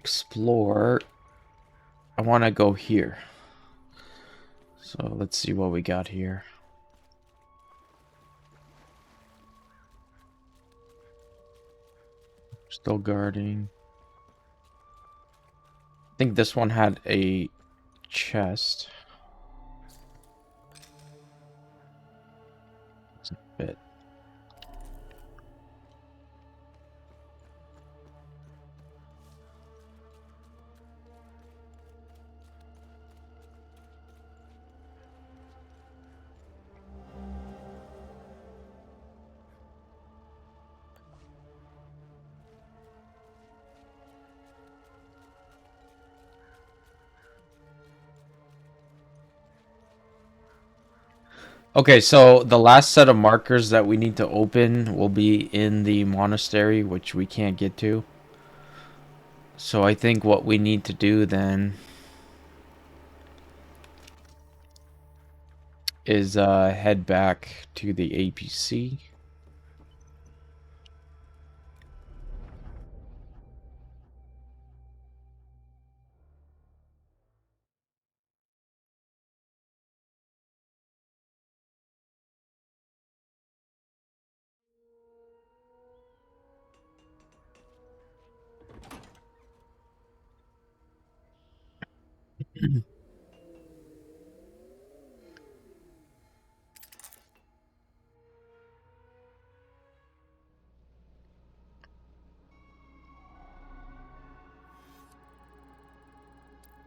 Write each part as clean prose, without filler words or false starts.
explore, I want to go here. So let's see what we got here. Still guarding. I think this one had a chest. Doesn't fit. Okay, so the last set of markers that we need to open will be in the monastery, which we can't get to. So I think what we need to do then is head back to the APC.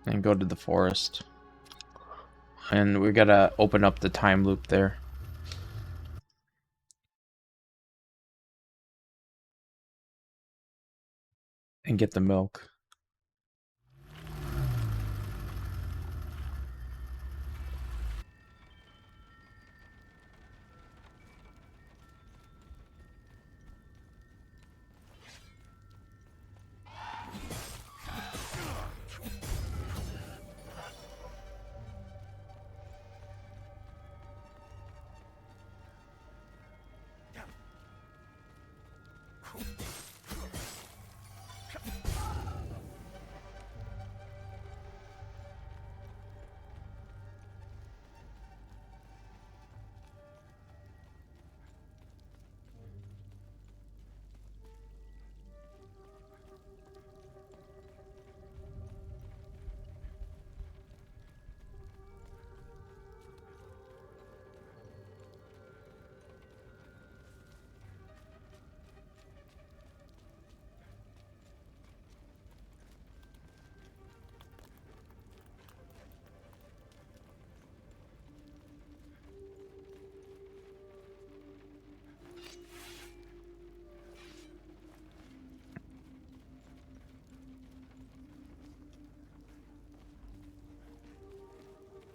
And go to the forest. And we gotta open up the time loop there. And get the milk.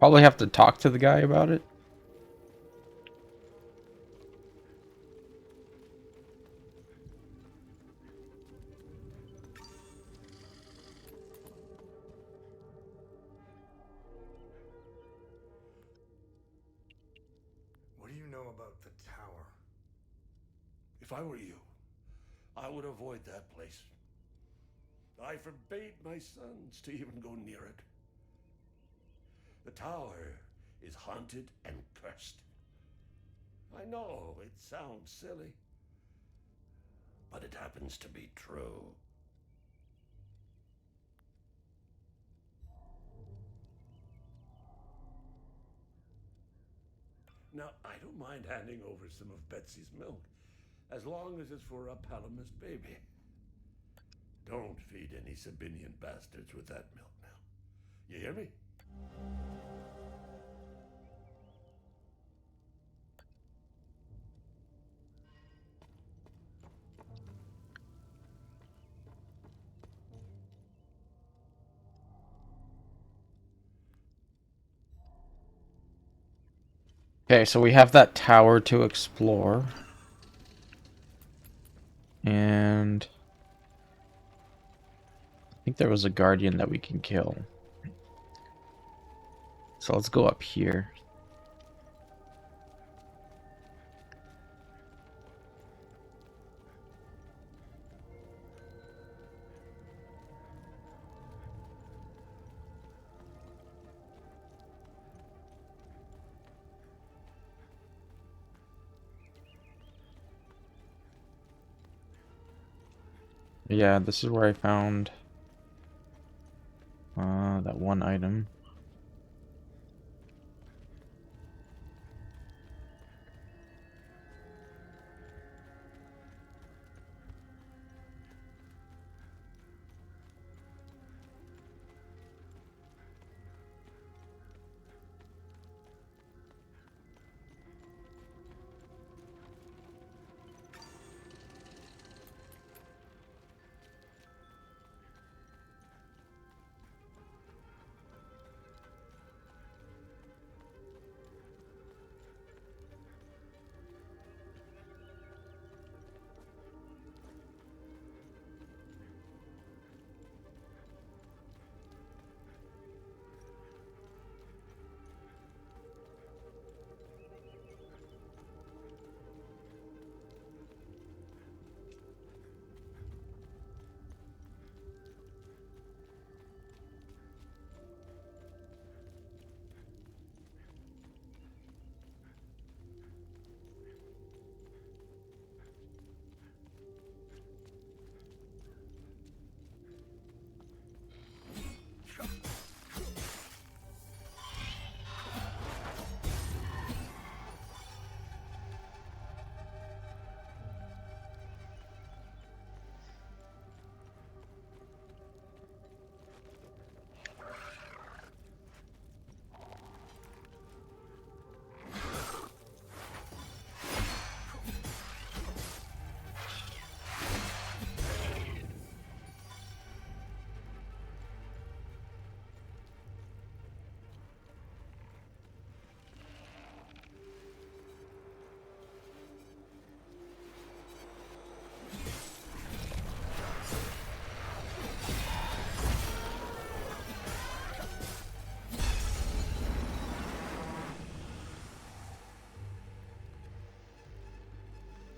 Probably have to talk to the guy about it. What do you know about the tower? If I were you, I would avoid that place. I forbade my sons to even go near it. The tower is haunted and cursed. I know it sounds silly, but it happens to be true. Now, I don't mind handing over some of Betsy's milk, as long as it's for a Palamas baby. Don't feed any Sabinian bastards with that milk now. You hear me? Okay, so we have that tower to explore. And I think there was a guardian that we can kill. So let's go up here. Yeah, this is where I found that one item.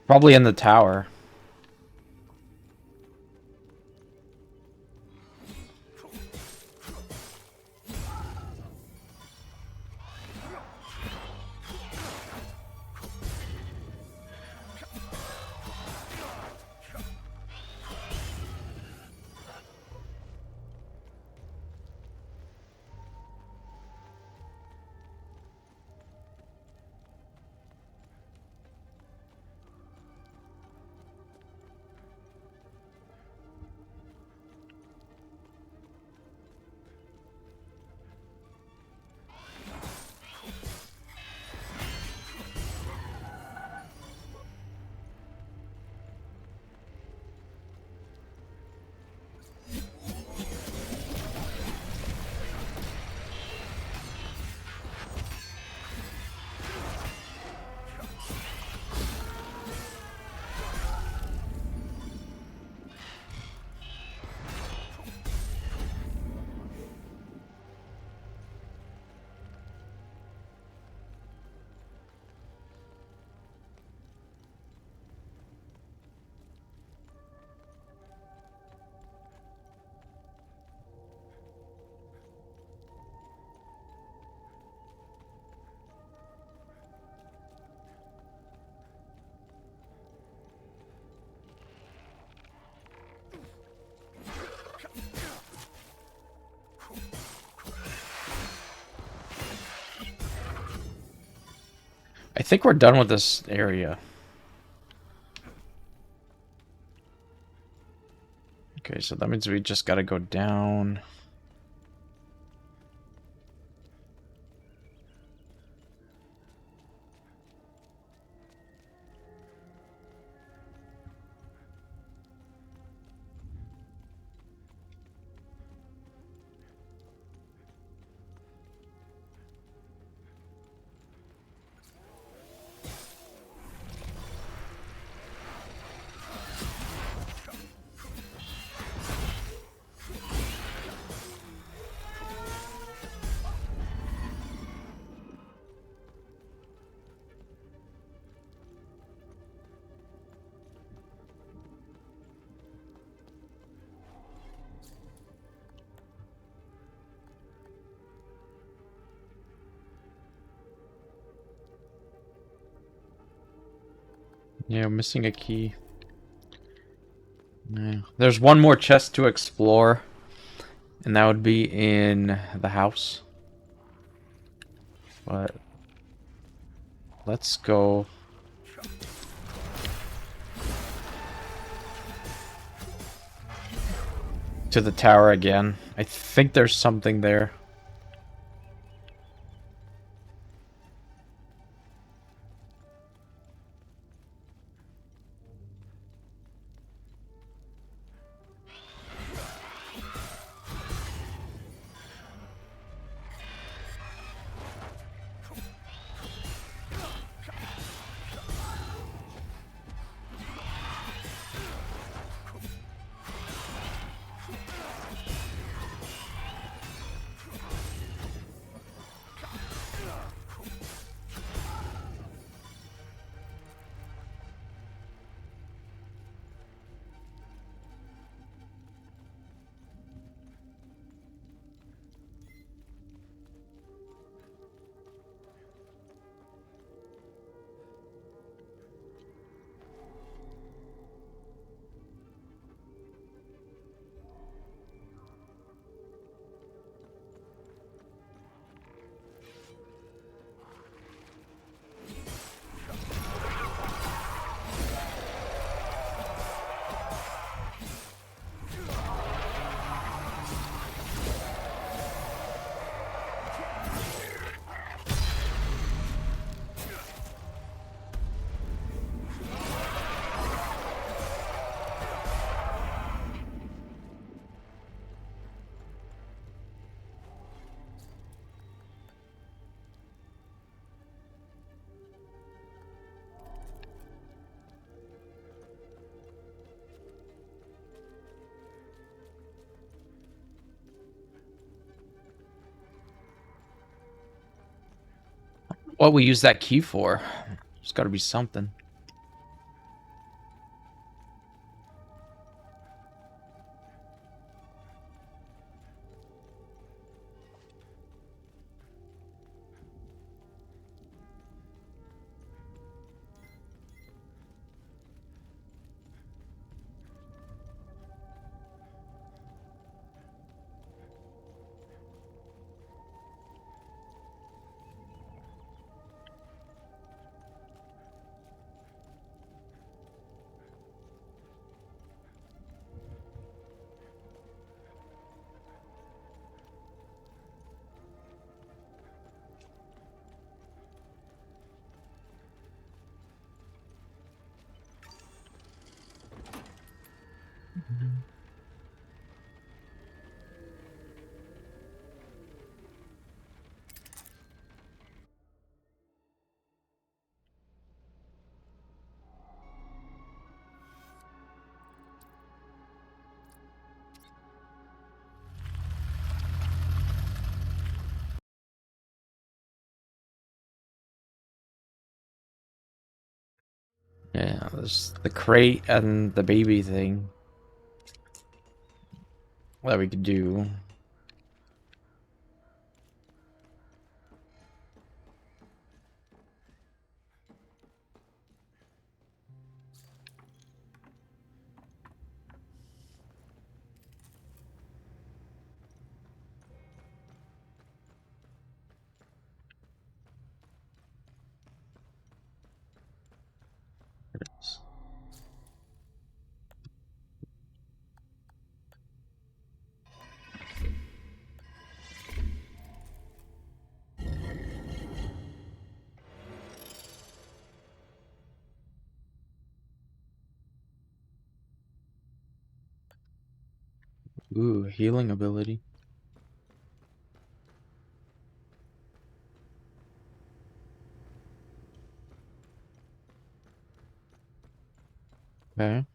Probably in the tower. I think we're done with this area. Okay, so that means we just gotta go down. Yeah, I'm missing a key. Yeah. There's one more chest to explore, and that would be in the house. But let's go. To the tower again. I think there's something there. What we use that key for? There's got to be something. Yeah, there's the crate and the baby thing that we could do. Ooh, healing ability. Okay.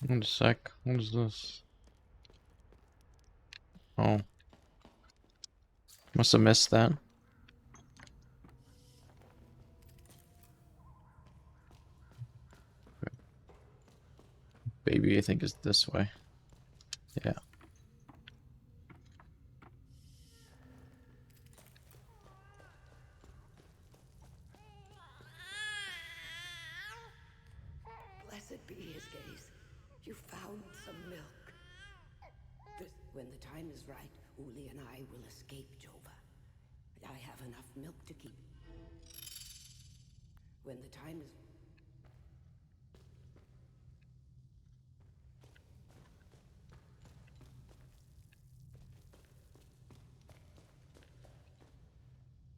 One sec. What is this? Oh. Must have missed that. Baby, I think is this way. Yeah. Blessed be his gaze. You found some milk. When the time is right, Uli and I will escape Jova. I have enough milk to keep. When the time is...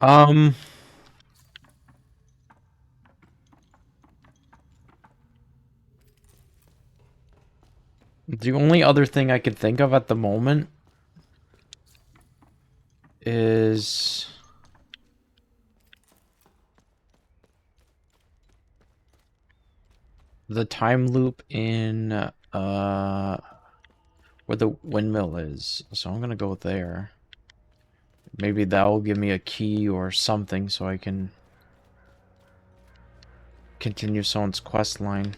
Um, the only other thing I could think of at the moment is the time loop in where the windmill is. So I'm gonna go there. Maybe that will give me a key or something so I can continue someone's quest line.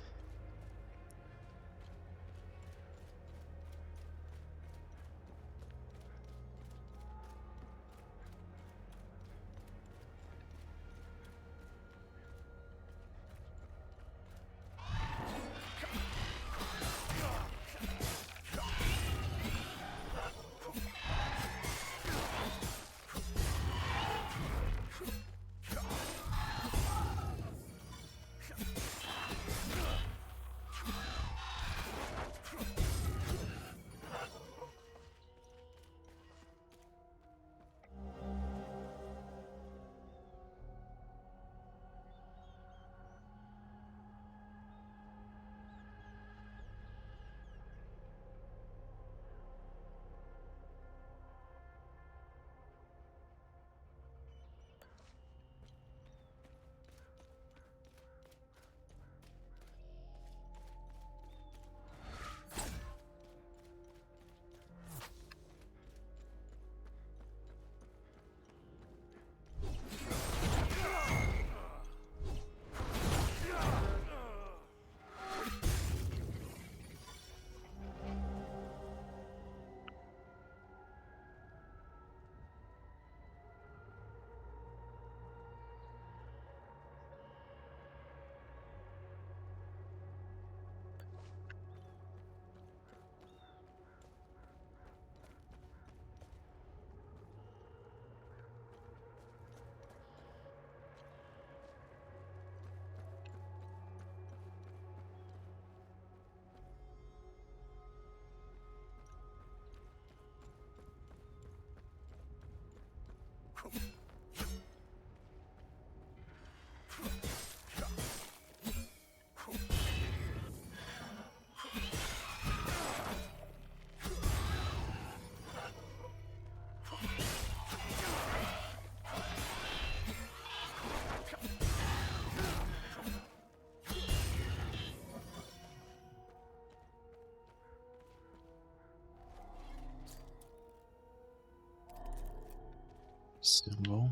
Symbol.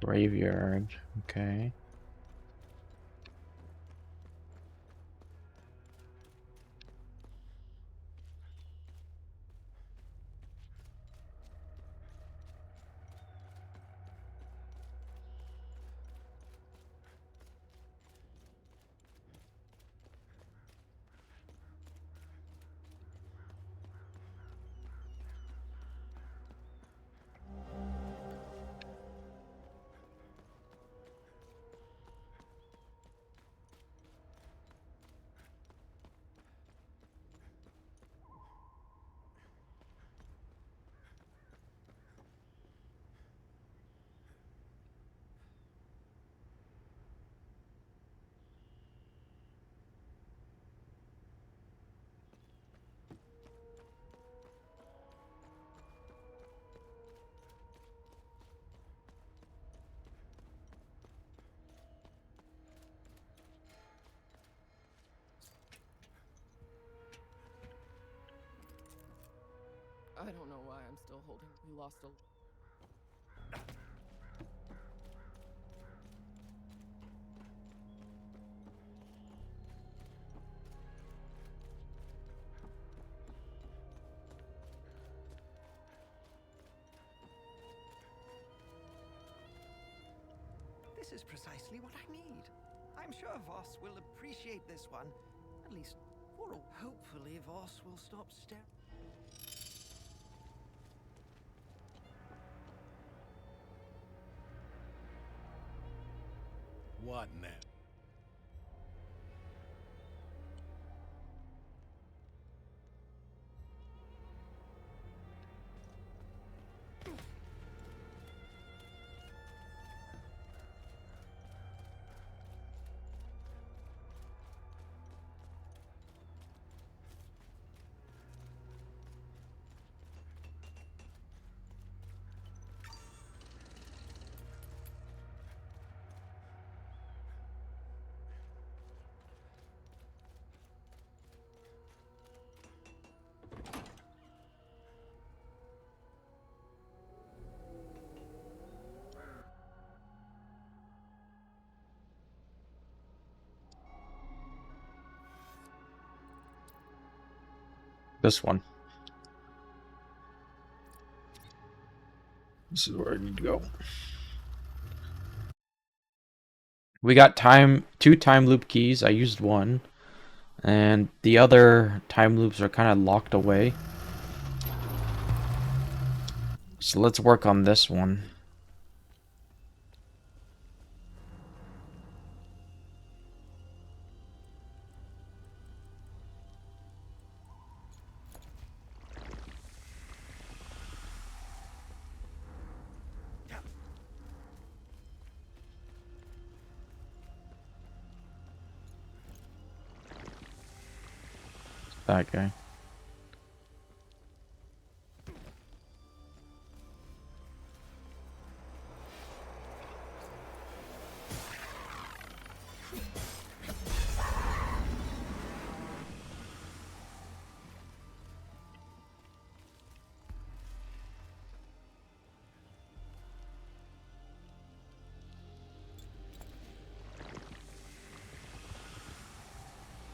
Graveyard. Okay. I don't know why I'm still holding. We lost a... This is precisely what I need. I'm sure Voss will appreciate this one. At least, for all. Hopefully Voss will stop staring. What now? This one. This is where I need to go. We got two time loop keys. I used one. And the other time loops are kind of locked away. So let's work on this one. That guy.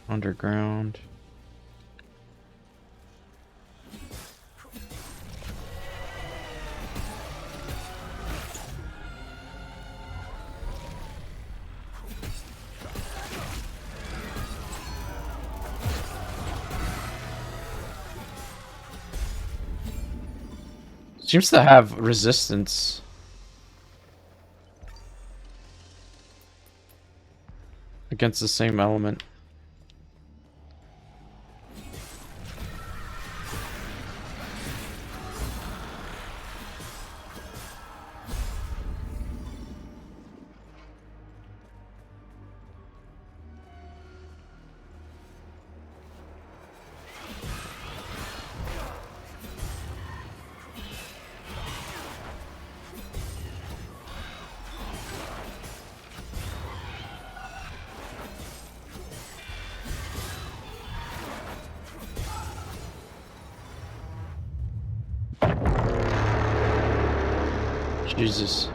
Underground. Seems to have resistance. Against the same element. Jesus.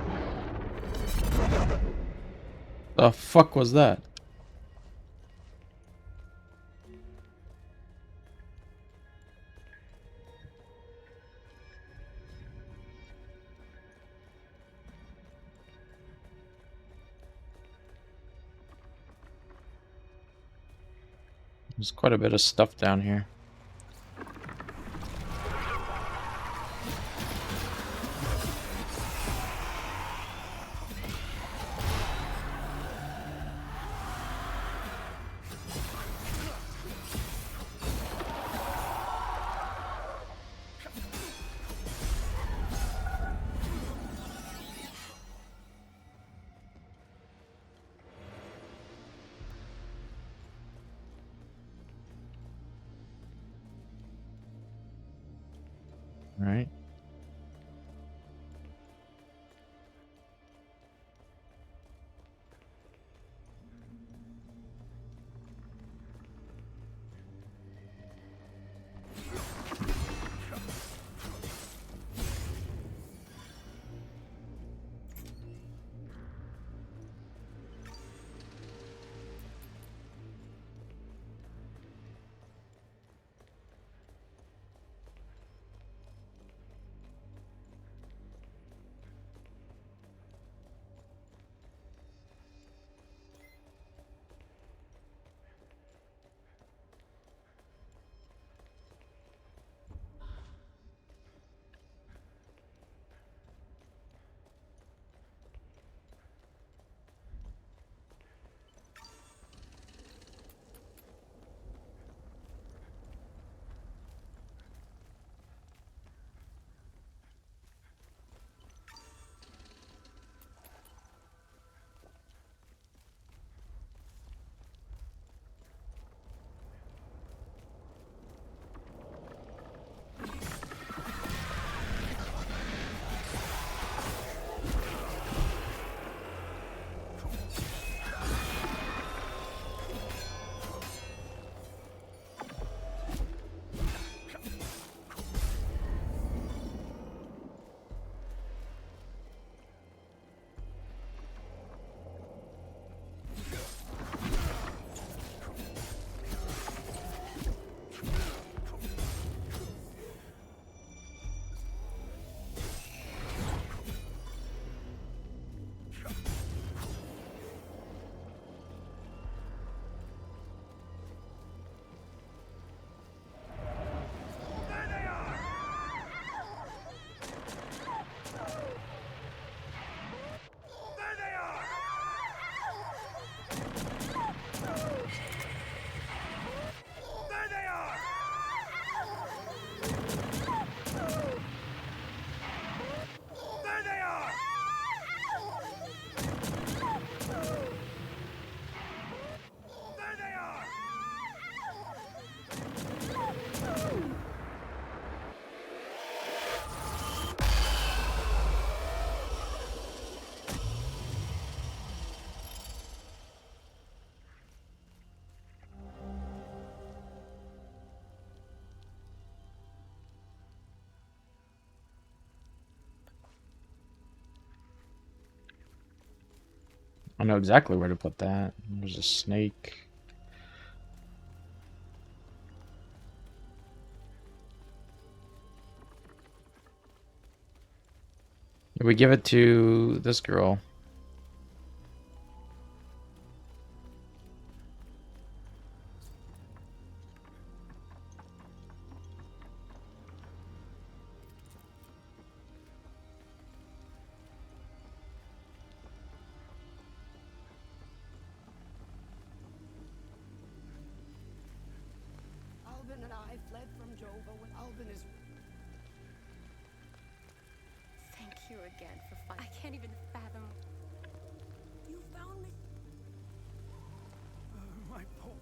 The fuck was that? There's quite a bit of stuff down here. Right. I know exactly where to put that. There's a snake. We give it to this girl. Alvin and I fled from Jova when Alvin is... Thank you again for fun. I can't even fathom. You found me? My poor...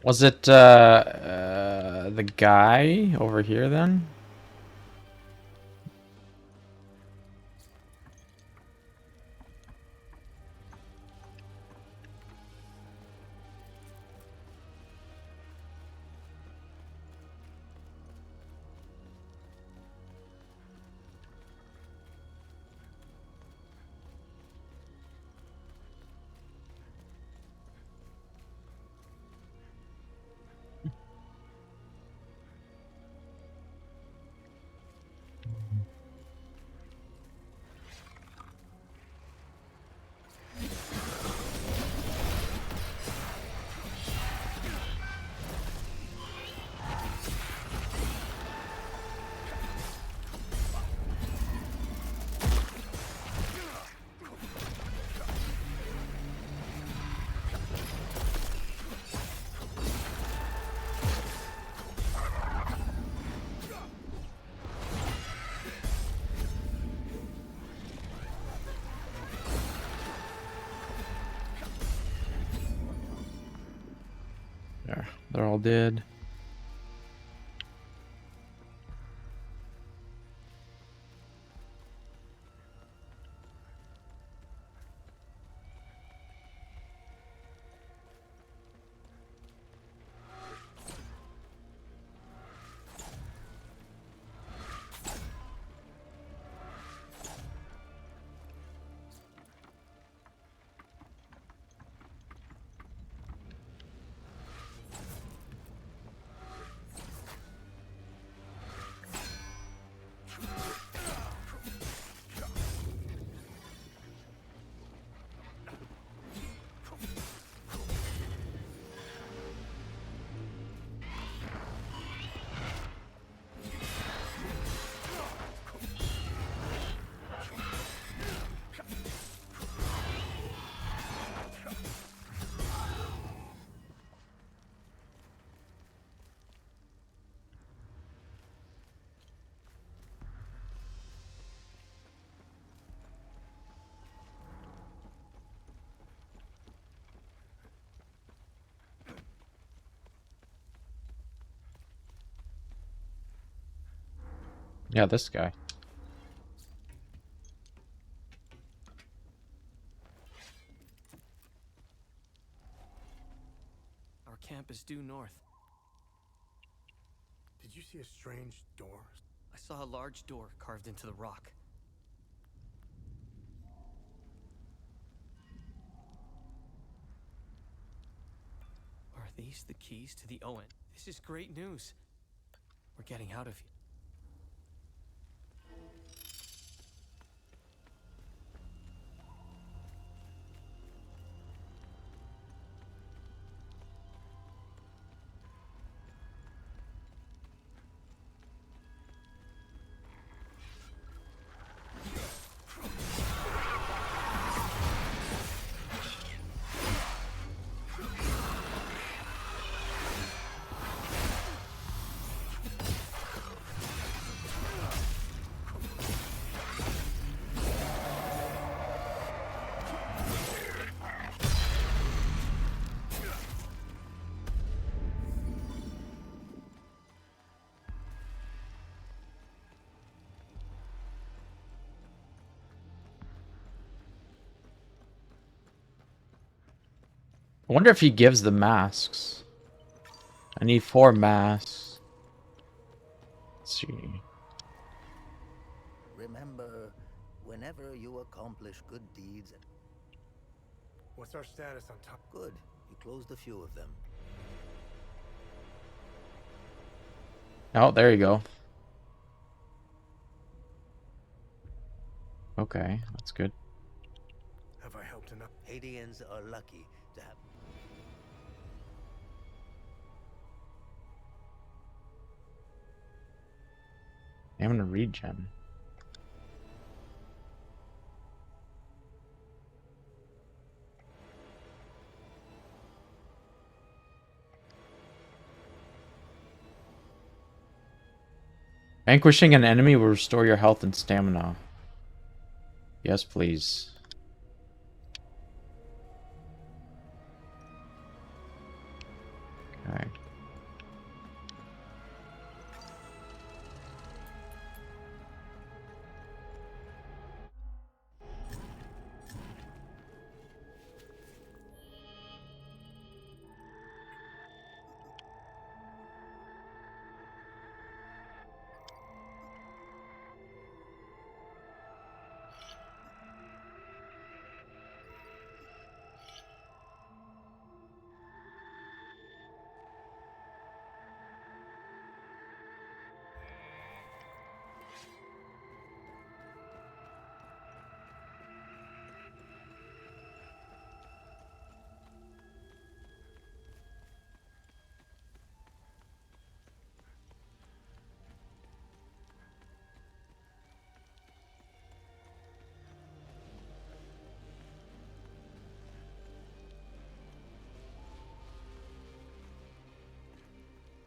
Was it the guy over here then? There, they're all dead. Yeah, this guy. Our camp is due north. Did you see a strange door? I saw a large door carved into the rock. Are these the keys to the Owen? This is great news. We're getting out of here. I wonder if he gives the masks. I need 4 masks. Let's see. Remember, whenever you accomplish good deeds, What's our status on top? good, you closed a few of them. Oh, there you go. Okay, that's good. Have I helped enough? Hadeans are lucky to have. I'm gonna regen. Vanquishing an enemy will restore your health and stamina. Yes, please. Okay.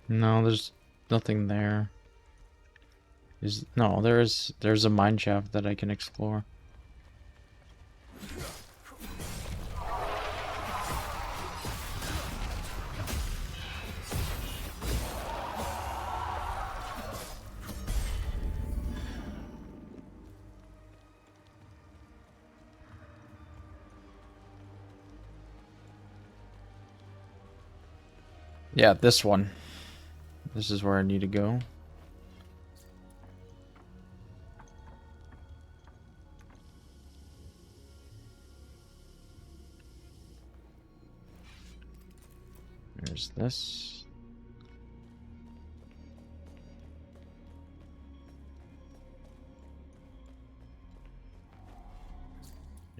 No, there's nothing there. No, there's a mine shaft that I can explore. Yeah, this one. This is where I need to go. There's this.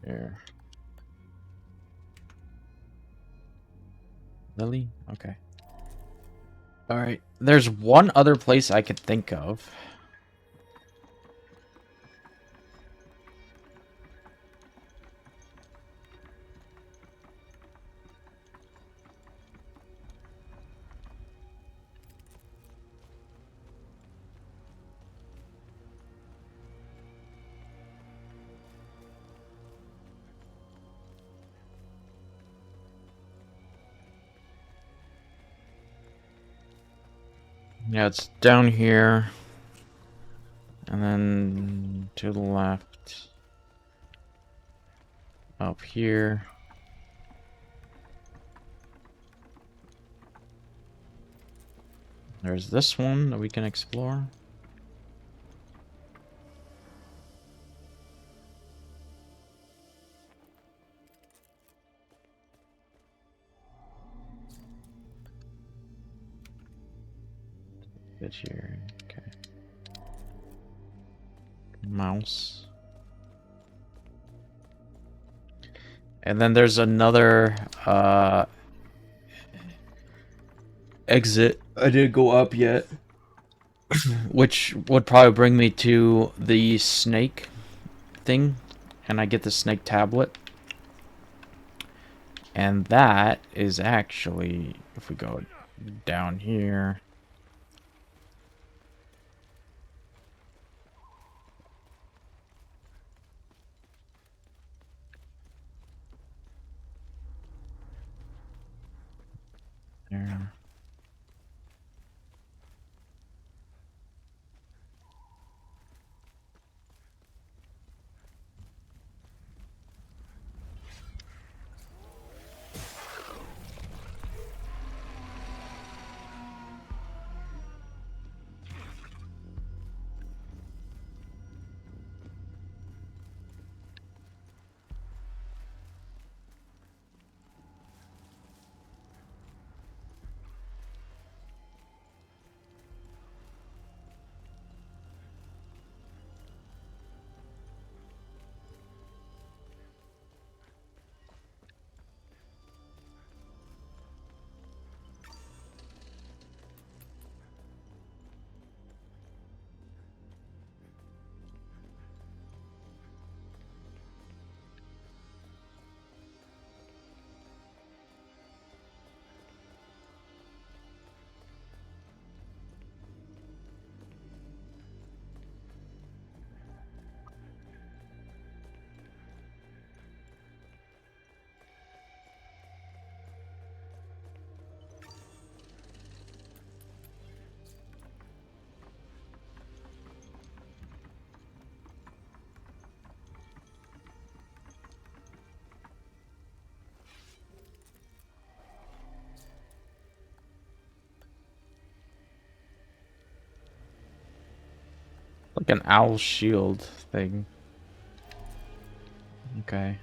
There. Lily? Okay. Alright. There's one other place I could think of. Yeah, it's down here. And then to the left. Up here. There's this one that we can explore. Bit here. Okay. Mouse. And then there's another exit. I didn't go up yet. Which would probably bring me to the snake thing. And I get the snake tablet. And that is actually, if we go down here. There. Like an owl shield thing. Okay.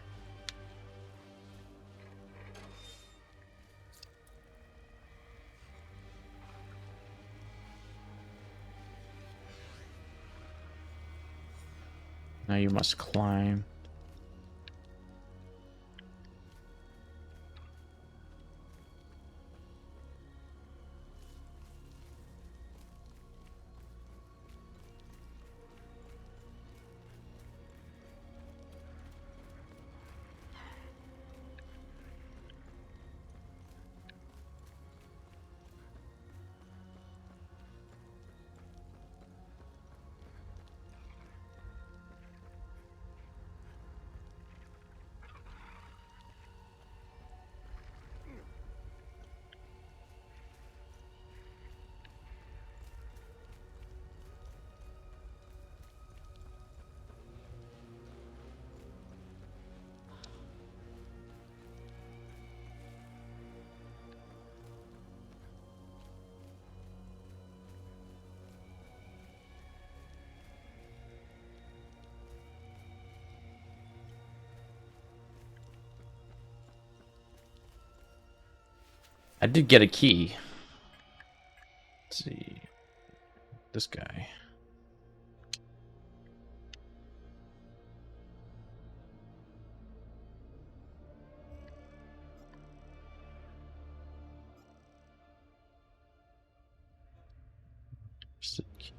Now you must climb. I did get a key. Let's see. This guy. Where's the key?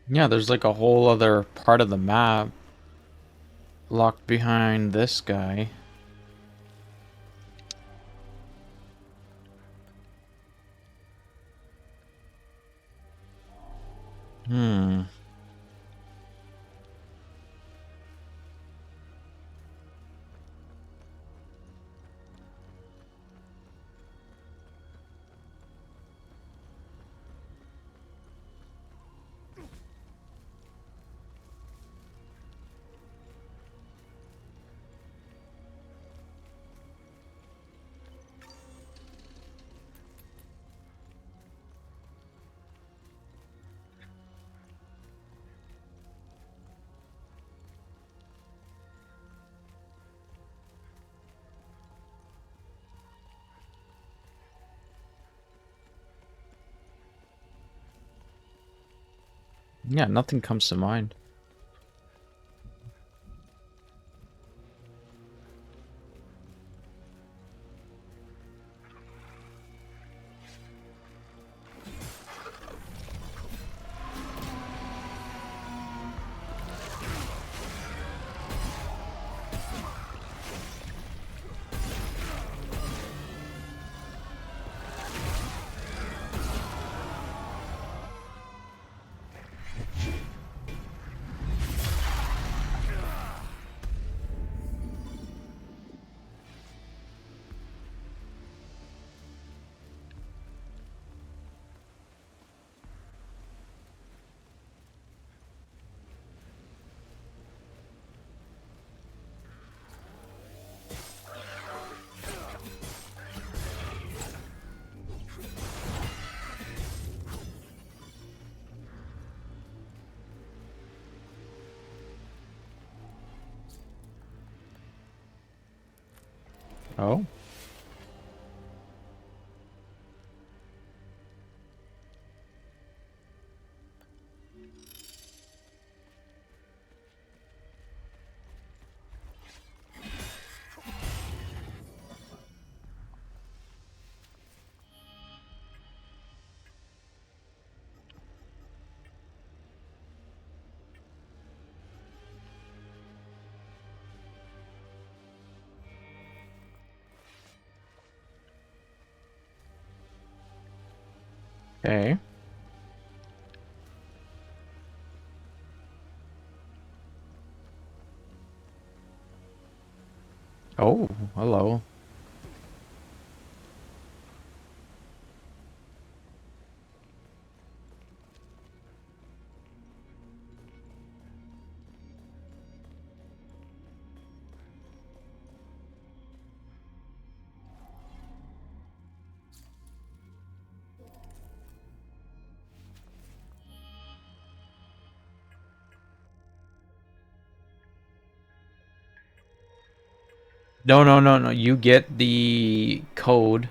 Yeah, there's like a whole other part of the map locked behind this guy. Hmm. Yeah, nothing comes to mind. Oh. Okay. Oh, hello. No, no, no, no. You get the code.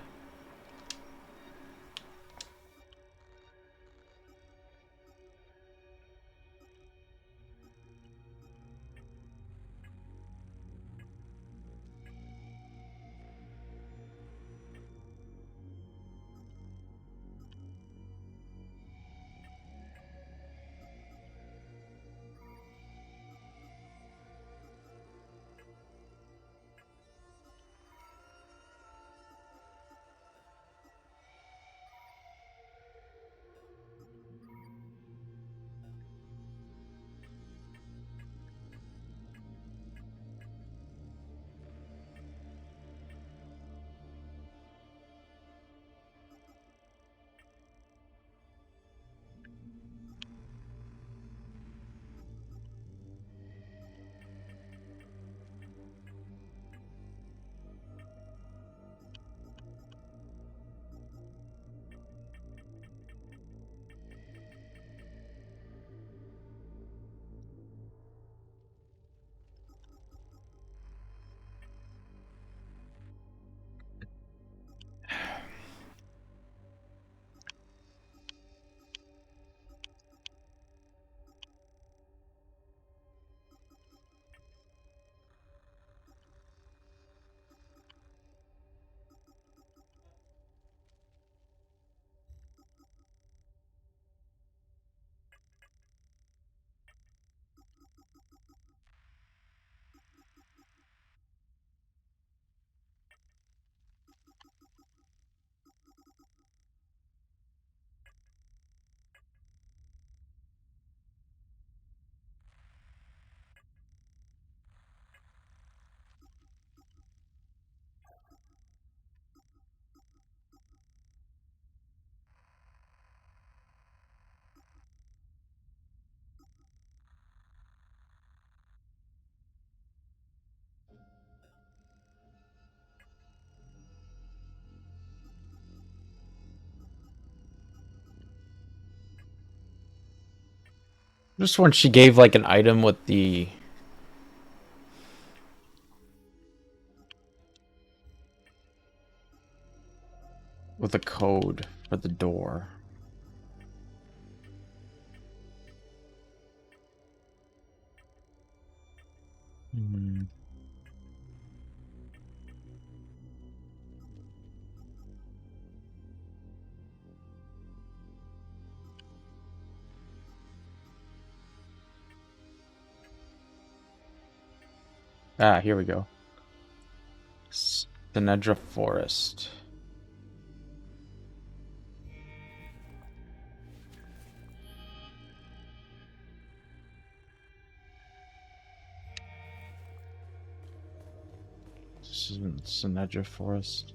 Just when she gave like an item with a code for the door. Hmm. Ah, here we go. Sinedra Forest. Sinedra Forest.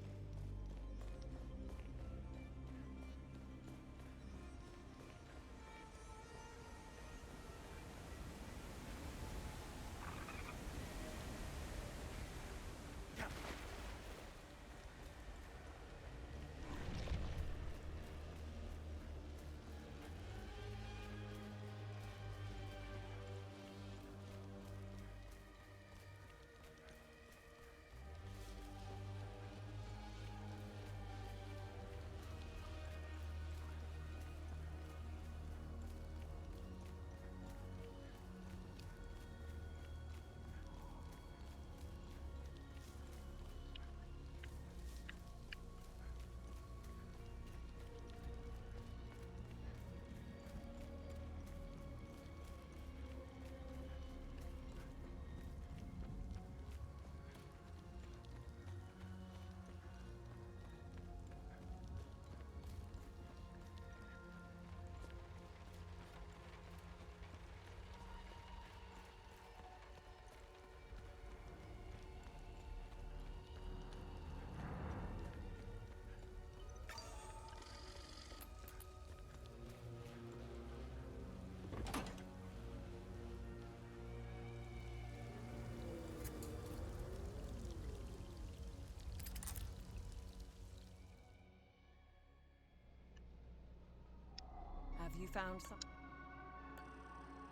Have you found some?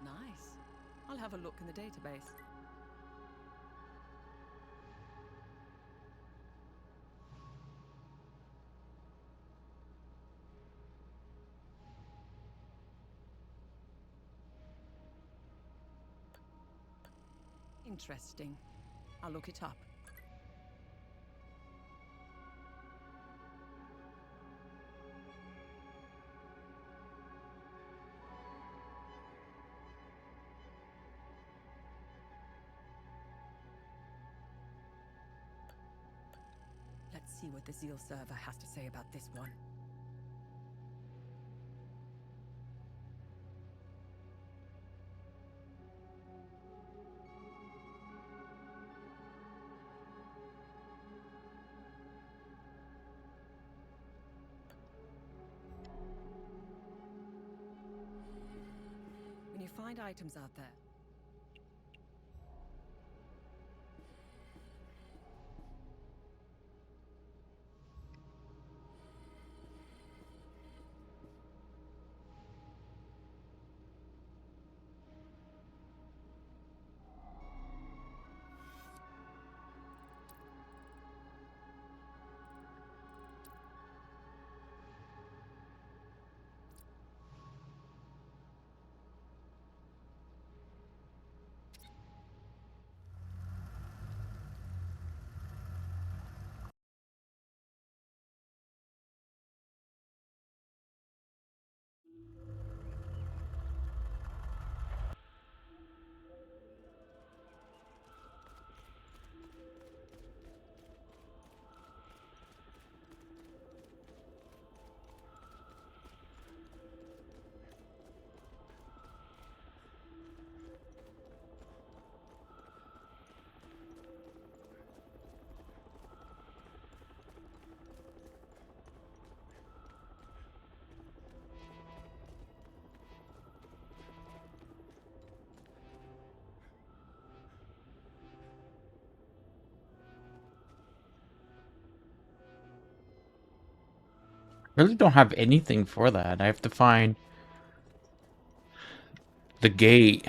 Nice. I'll have a look in the database. Interesting. I'll look it up. Let's see what the Zeal server has to say about this one. When you find items out there, I really don't have anything for that. I have to find the gate.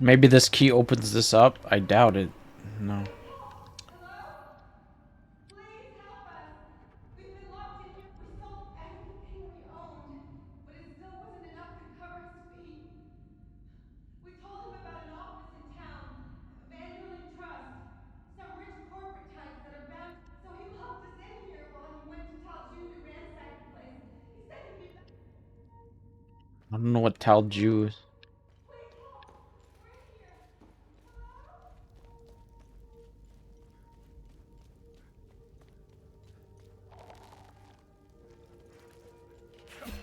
Maybe this key opens this up? I doubt it. No. Please help us! We've been locked in here. We sold everything we owned, but it still wasn't enough to cover his fee. We told him about an office in town, Vanderlyn Trust. Some rich corporate types that are bound. So he locked us in here while he went to tell June to ransack the place. He said he'd be back. I don't know what Tal Jew is. Please help! We're in here. Hello?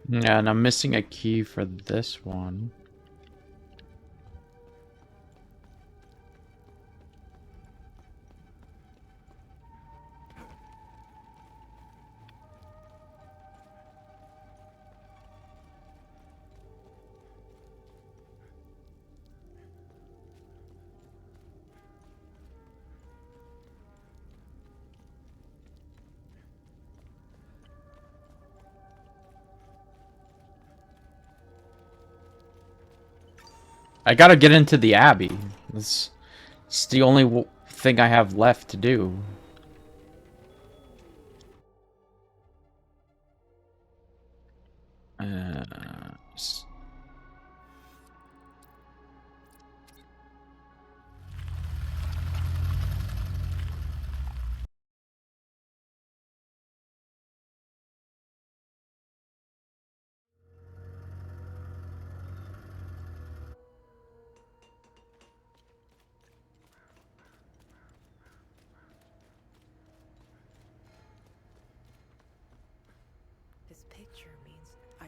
Yeah, and I'm missing a key for this one. I gotta get into the Abbey. It's the only thing I have left to do. S- This picture means I.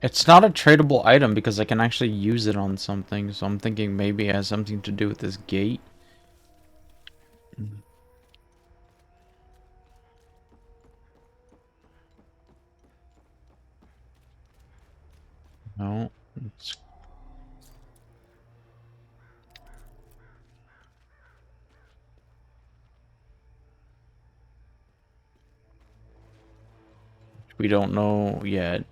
It's not a tradable item because I can actually use it on something, so I'm thinking maybe it has something to do with this gate. No, it's... We don't know yet.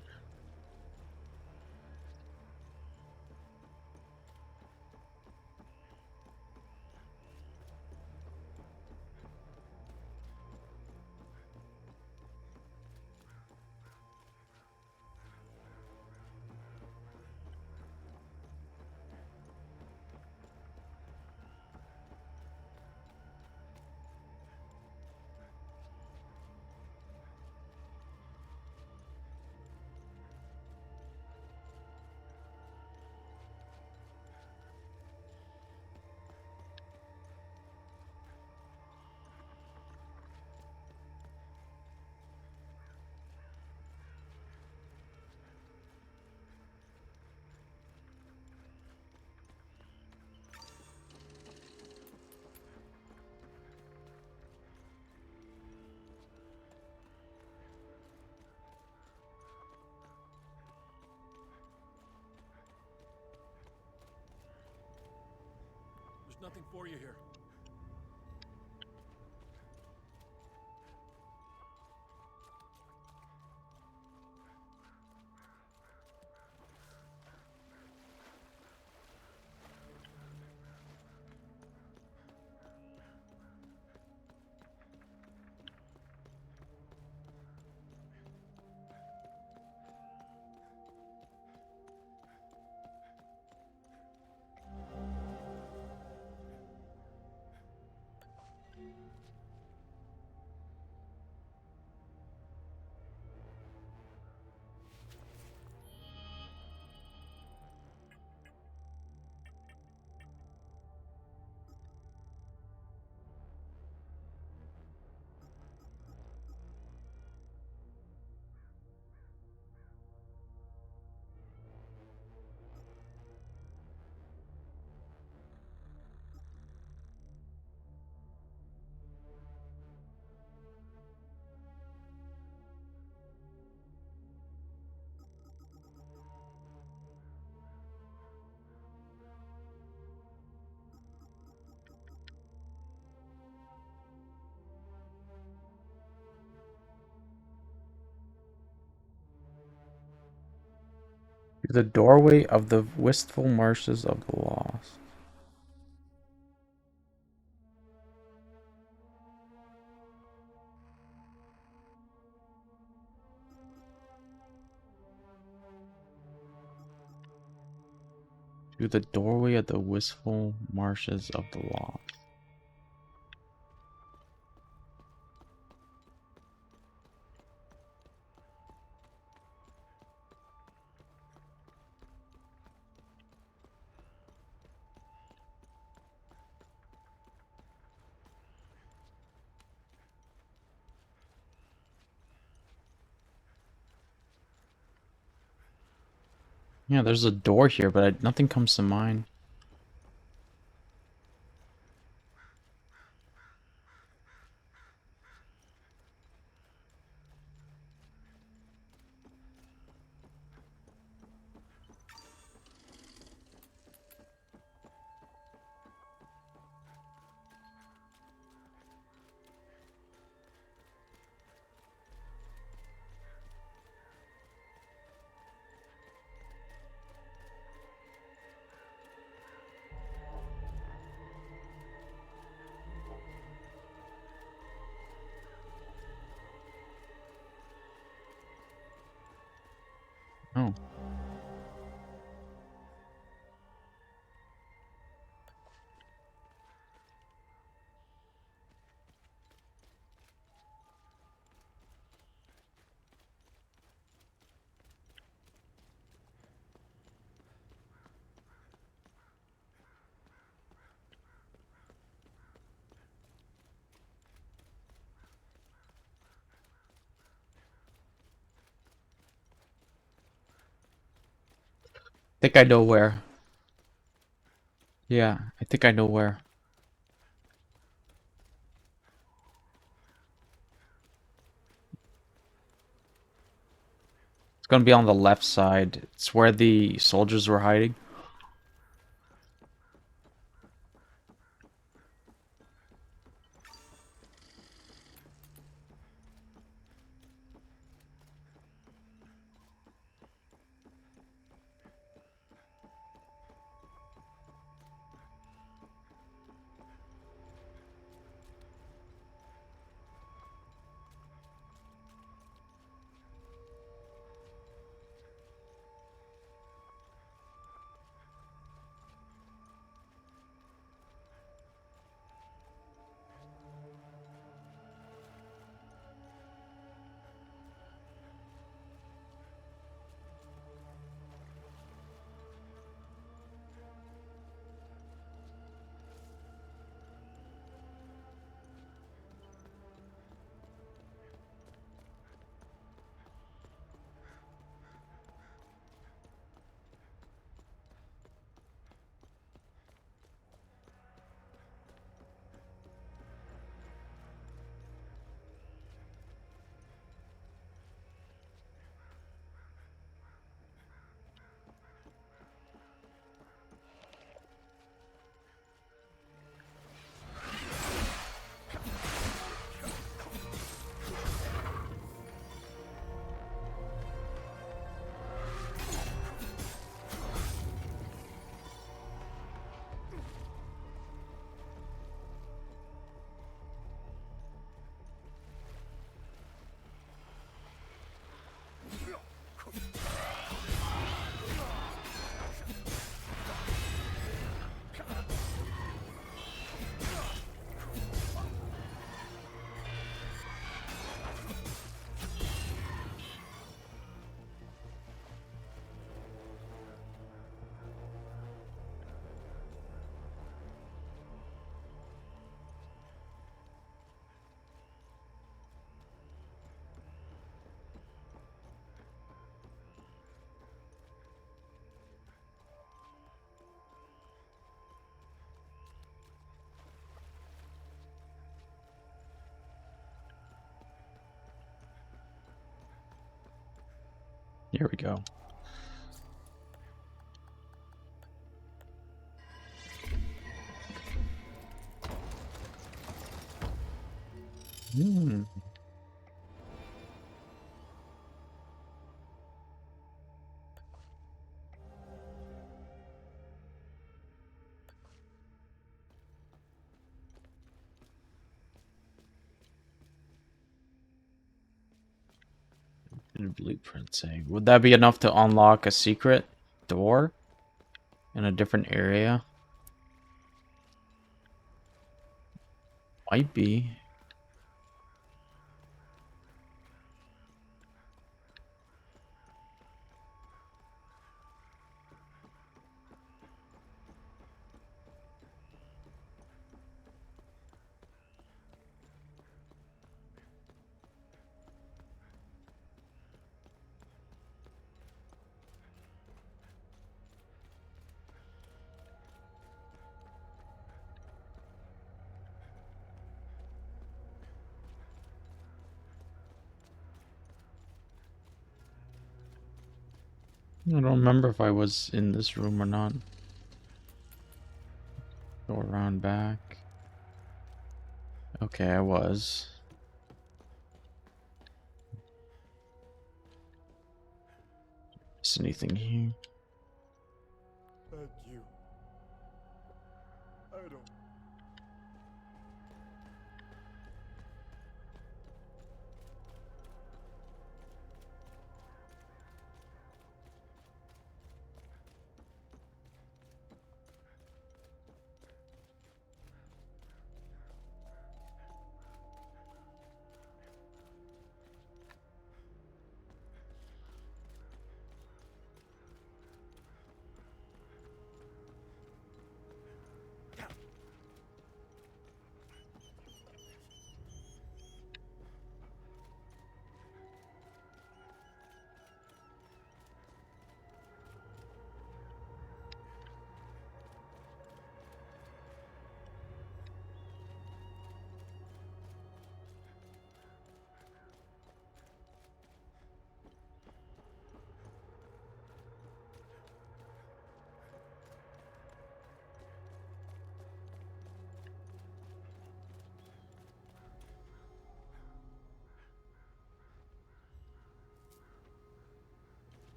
There's nothing for you here. The doorway of the wistful marshes of the lost. To the doorway of the wistful marshes of the lost. Yeah, there's a door here, but nothing comes to mind. Oh. I think I know where. Yeah, I think I know where. It's gonna be on the left side. It's where the soldiers were hiding. Here we go. Hmm. The blueprint say. Would that be enough to unlock a secret door in a different area? Might be. I don't remember if I was in this room or not. Go around back. Okay, I was. Is anything here? Thank you. I don't.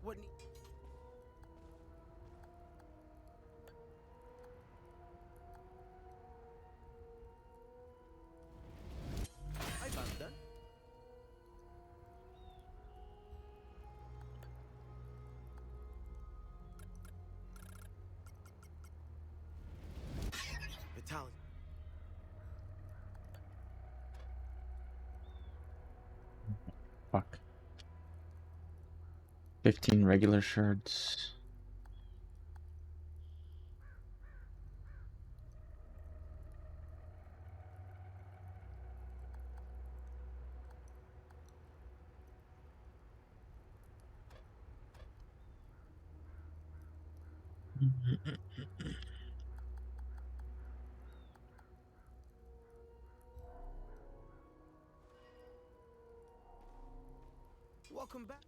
What? Hi, Buster. Vitality. Fuck. 15 regular shards. Welcome back.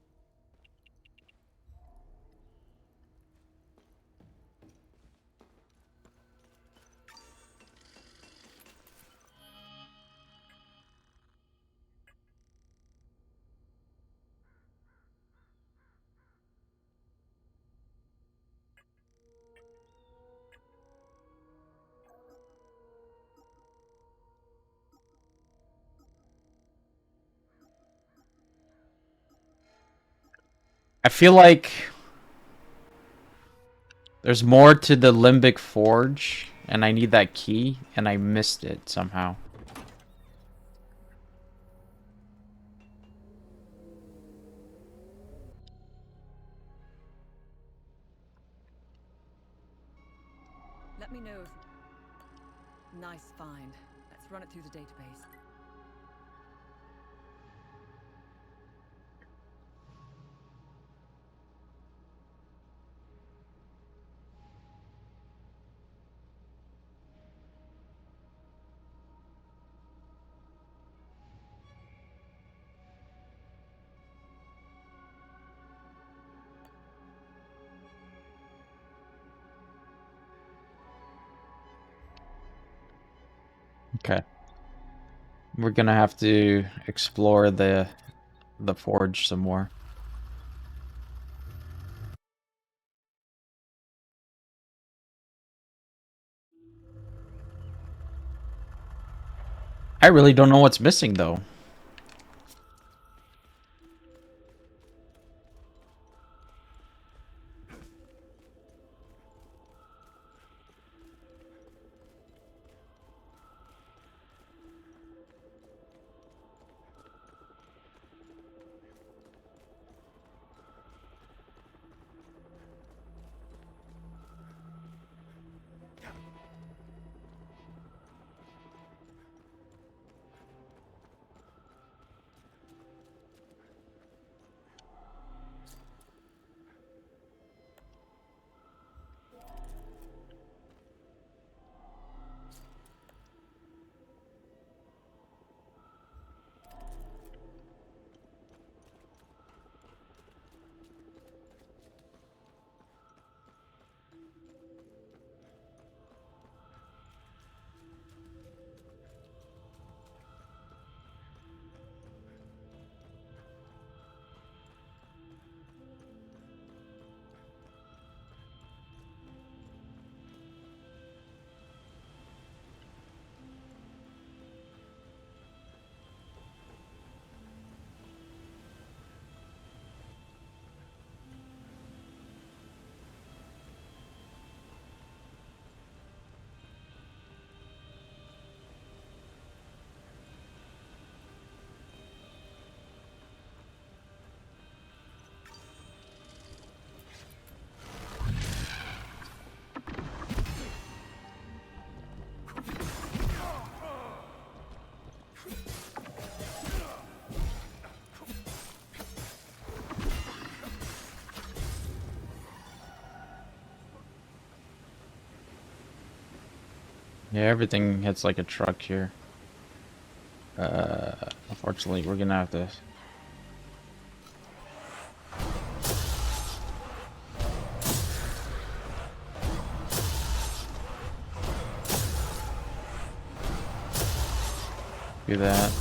I feel like there's more to the Limbic Forge, and I need that key, and I missed it somehow. Let me know if... Nice find. Let's run it through the database. Okay. We're gonna have to explore the forge some more. I really don't know what's missing though. Yeah, everything hits like a truck here. Unfortunately, we're gonna have to. Do that.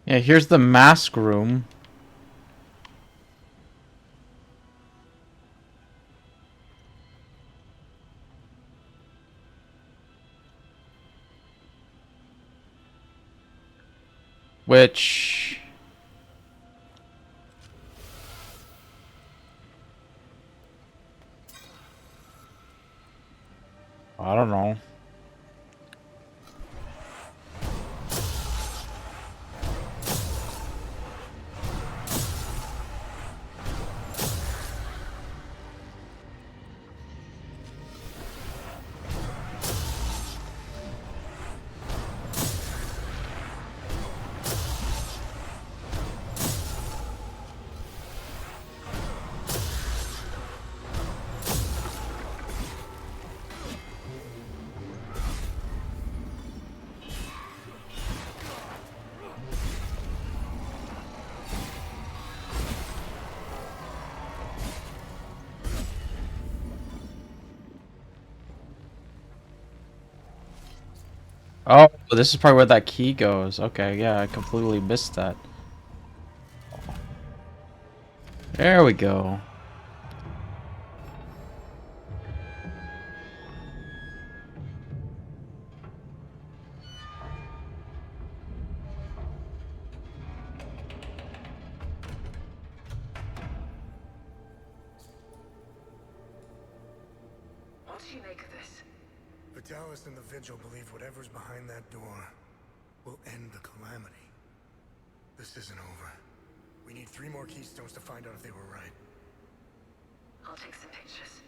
Yeah, here's the mask room. Which... I don't know. Oh, this is probably where that key goes. Okay, yeah, I completely missed that. There we go. What do you make of this? Vitalis and the Vigil believe whatever's behind that door will end the calamity. This isn't over. We need 3 more keystones to find out if they were right. I'll take some pictures.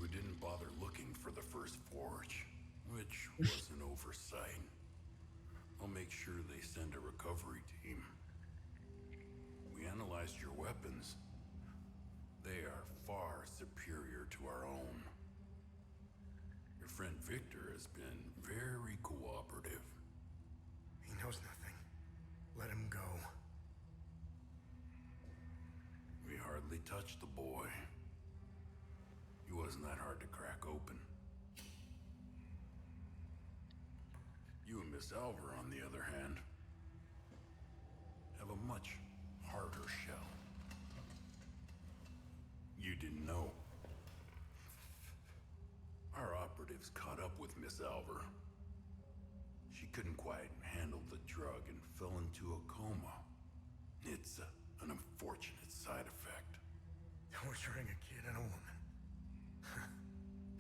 We didn't bother looking for the first forge, which was an oversight. I'll make sure they send a recovery team. We analyzed your weapons. They are far superior to our own. Your friend Victor has been very cooperative. He knows nothing. Let him go. We hardly touched the boy. He wasn't that hard to crack open. You and Miss Alvar, on the other hand, have a much harder shell. You didn't know. Our operatives caught up with Miss Alvar. She couldn't quite handle the drug and fell into a coma. It's an unfortunate side effect. Torturing a kid and a woman.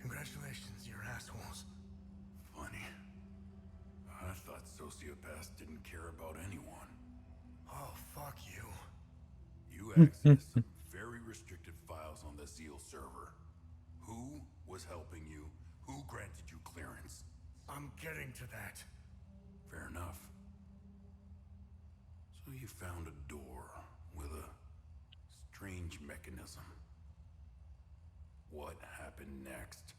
Congratulations, you're assholes. Funny. I thought sociopaths didn't care about anyone. Oh, fuck you. You accessed some very restricted files on the Zeal server. Who was helping you? Who granted you clearance? I'm getting to that. Fair enough. So you found a door with a strange mechanism. What happened next?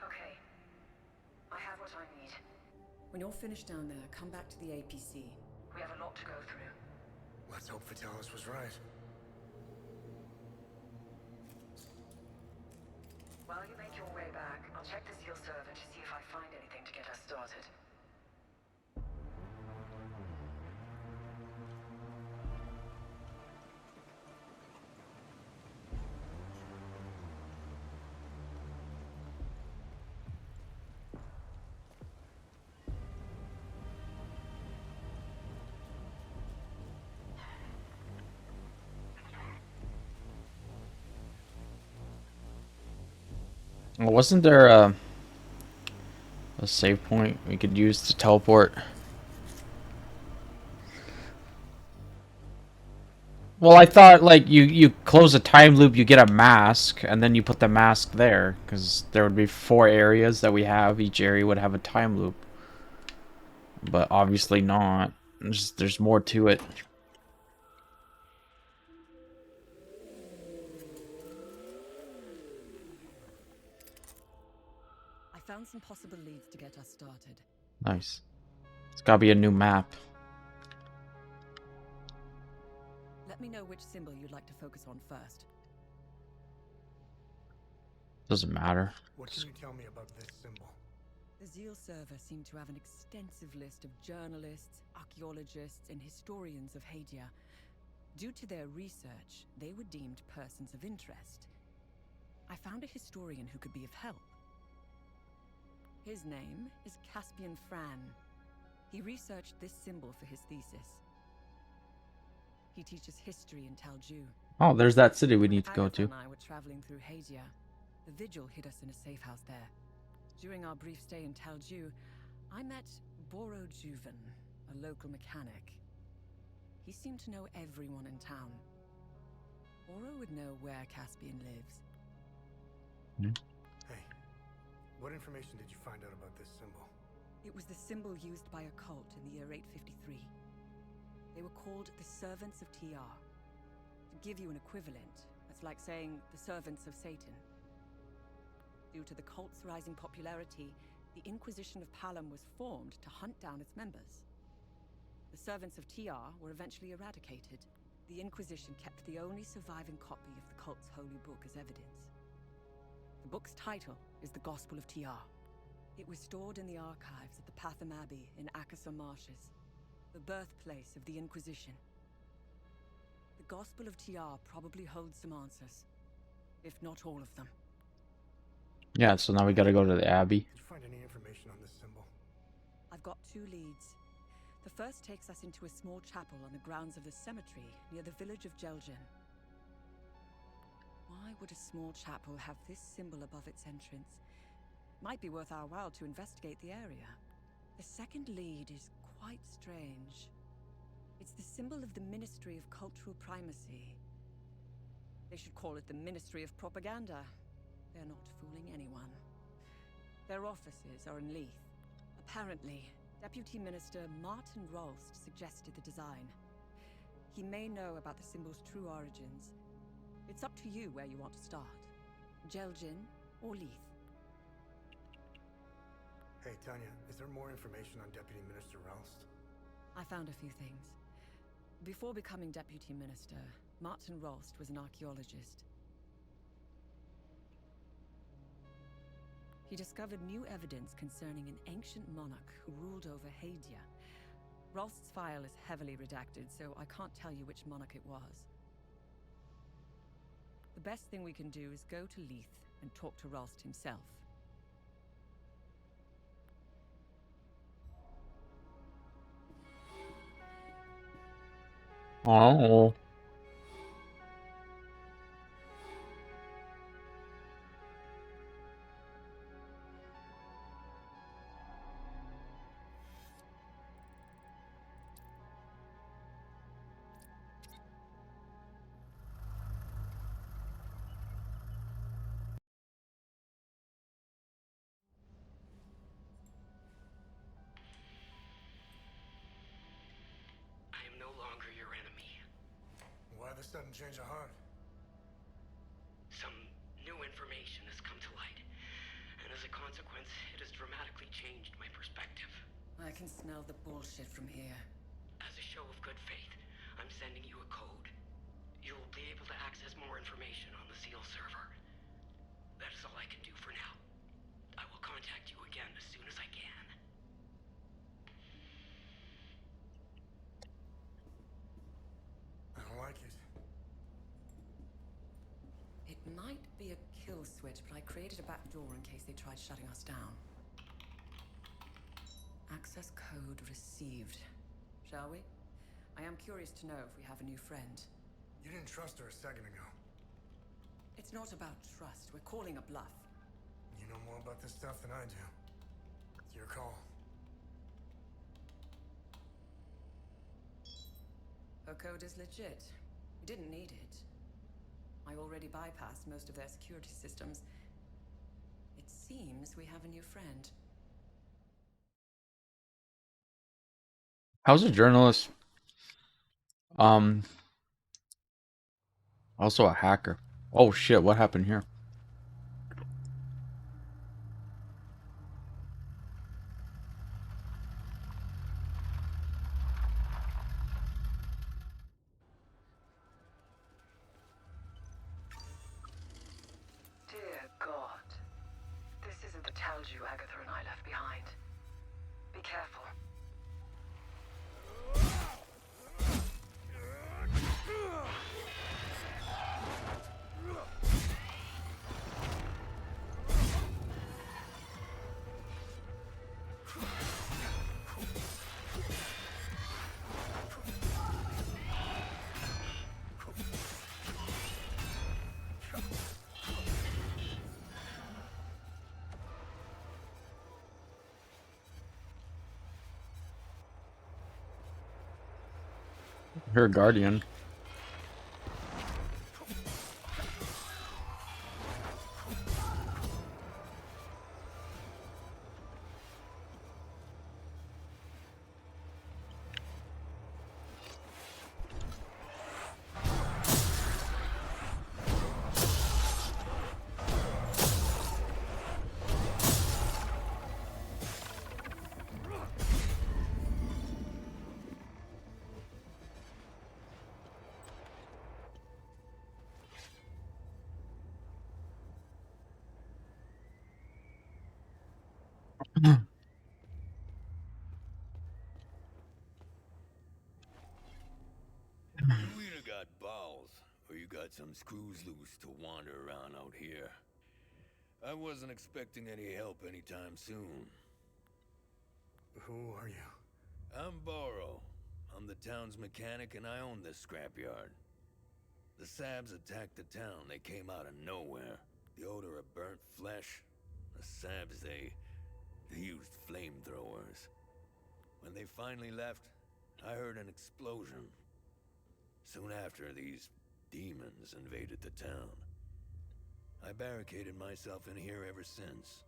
Okay. I have what I need. When you're finished down there, come back to the APC. We have a lot to go through. Let's hope Vitalis was right. While you make your way back, I'll check the Zeal server to see if I find anything to get us started. Wasn't there a save point we could use to teleport? Well, I thought like you close a time loop, you get a mask, and then you put the mask there, because there would be 4 areas that we have. Each area would have a time loop, but obviously not. There's more to it. I found some possible leads to get us started. Nice. It's gotta be a new map. Let me know which symbol you'd like to focus on first. Doesn't matter. What can you tell me about this symbol? The Zeal server seemed to have an extensive list of journalists, archaeologists, and historians of Hadia. Due to their research, they were deemed persons of interest. I found a historian who could be of help. His name is Caspian Fran. He researched this symbol for his thesis. He teaches history in Talju. Oh, there's that city we need to go to. Agatha and I were traveling through Hadia. The Vigil hid us in a safe house there. During our brief stay in Talju, I met Boro Juven, a local mechanic. He seemed to know everyone in town. Boro would know where Caspian lives. Hey, what information did you find out about this symbol? It was the symbol used by a cult in the year 853. They were called the Servants of TR. To give you an equivalent, that's like saying the Servants of Satan. Due to the cult's rising popularity, the Inquisition of Palom was formed to hunt down its members. The Servants of TR were eventually eradicated. The Inquisition kept the only surviving copy of the cult's holy book as evidence. The book's title is The Gospel of TR. It was stored in the archives at the Patham Abbey in Akasor Marshes, the birthplace of the Inquisition. The Gospel of TR probably holds some answers, if not all of them. Yeah, so now we gotta go to the Abbey. Did you find any information on this symbol? I've got 2 leads. The first takes us into a small chapel on the grounds of the cemetery near the village of Jelgen. Why would a small chapel have this symbol above its entrance? Might be worth our while to investigate the area. The second lead is quite strange. It's the symbol of the Ministry of Cultural Primacy. They should call it the Ministry of Propaganda. They're not fooling anyone. Their offices are in Leith. Apparently, Deputy Minister Martin Rolst suggested the design. He may know about the symbol's true origins. It's up to you where you want to start. Jelgen or Leith. Hey, Tanya, is there more information on Deputy Minister Roust? I found a few things. Before becoming Deputy Minister, Martin Rolst was an archaeologist. He discovered new evidence concerning an ancient monarch who ruled over Hadia. Rolst's file is heavily redacted, so I can't tell you which monarch it was. The best thing we can do is go to Leith and talk to Rolst himself. Oh. I am no longer your enemy. Why the sudden change of heart? Some new information has come to light, and as a consequence, it has dramatically changed my perspective. I can smell the bullshit from here. As a show of good faith, I'm sending you a code. You'll be able to access more information on the Seal server. That is all I can do for now. I will contact you again as soon as I can. I don't like it. It might be a kill switch, but I created a back door in case they tried shutting us down. Access code received. Shall we? I am curious to know if we have a new friend. You didn't trust her a second ago. It's not about trust. We're calling a bluff. You know more about this stuff than I do. It's your call. Her code is legit. We didn't need it. I already bypassed most of their security systems. It seems we have a new friend. How's a journalist? Also a hacker. Oh shit, what happened here? Dear God. This isn't the Talju Agatha and I left behind. Be careful. Her guardian. got balls, or you got some screws loose to wander around out here. I wasn't expecting any help anytime soon. Who are you? I'm Boro. I'm the town's mechanic and I own this scrapyard. The Sabs attacked the town. They came out of nowhere. The odor of burnt flesh. The Sabs, they used flamethrowers. When they finally left, I heard an explosion. Soon after, these demons invaded the town. I barricaded myself in here ever since.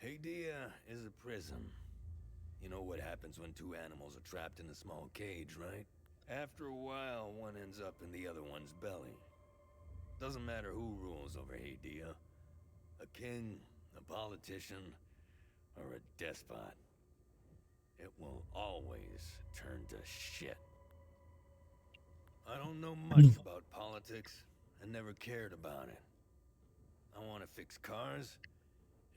Hadia is a prison. You know what happens when two animals are trapped in a small cage, right? After a while, one ends up in the other one's belly. Doesn't matter who rules over Hadia. A king, a politician, or a despot. It will always turn to shit. I don't know much about politics and never cared about it. I want to fix cars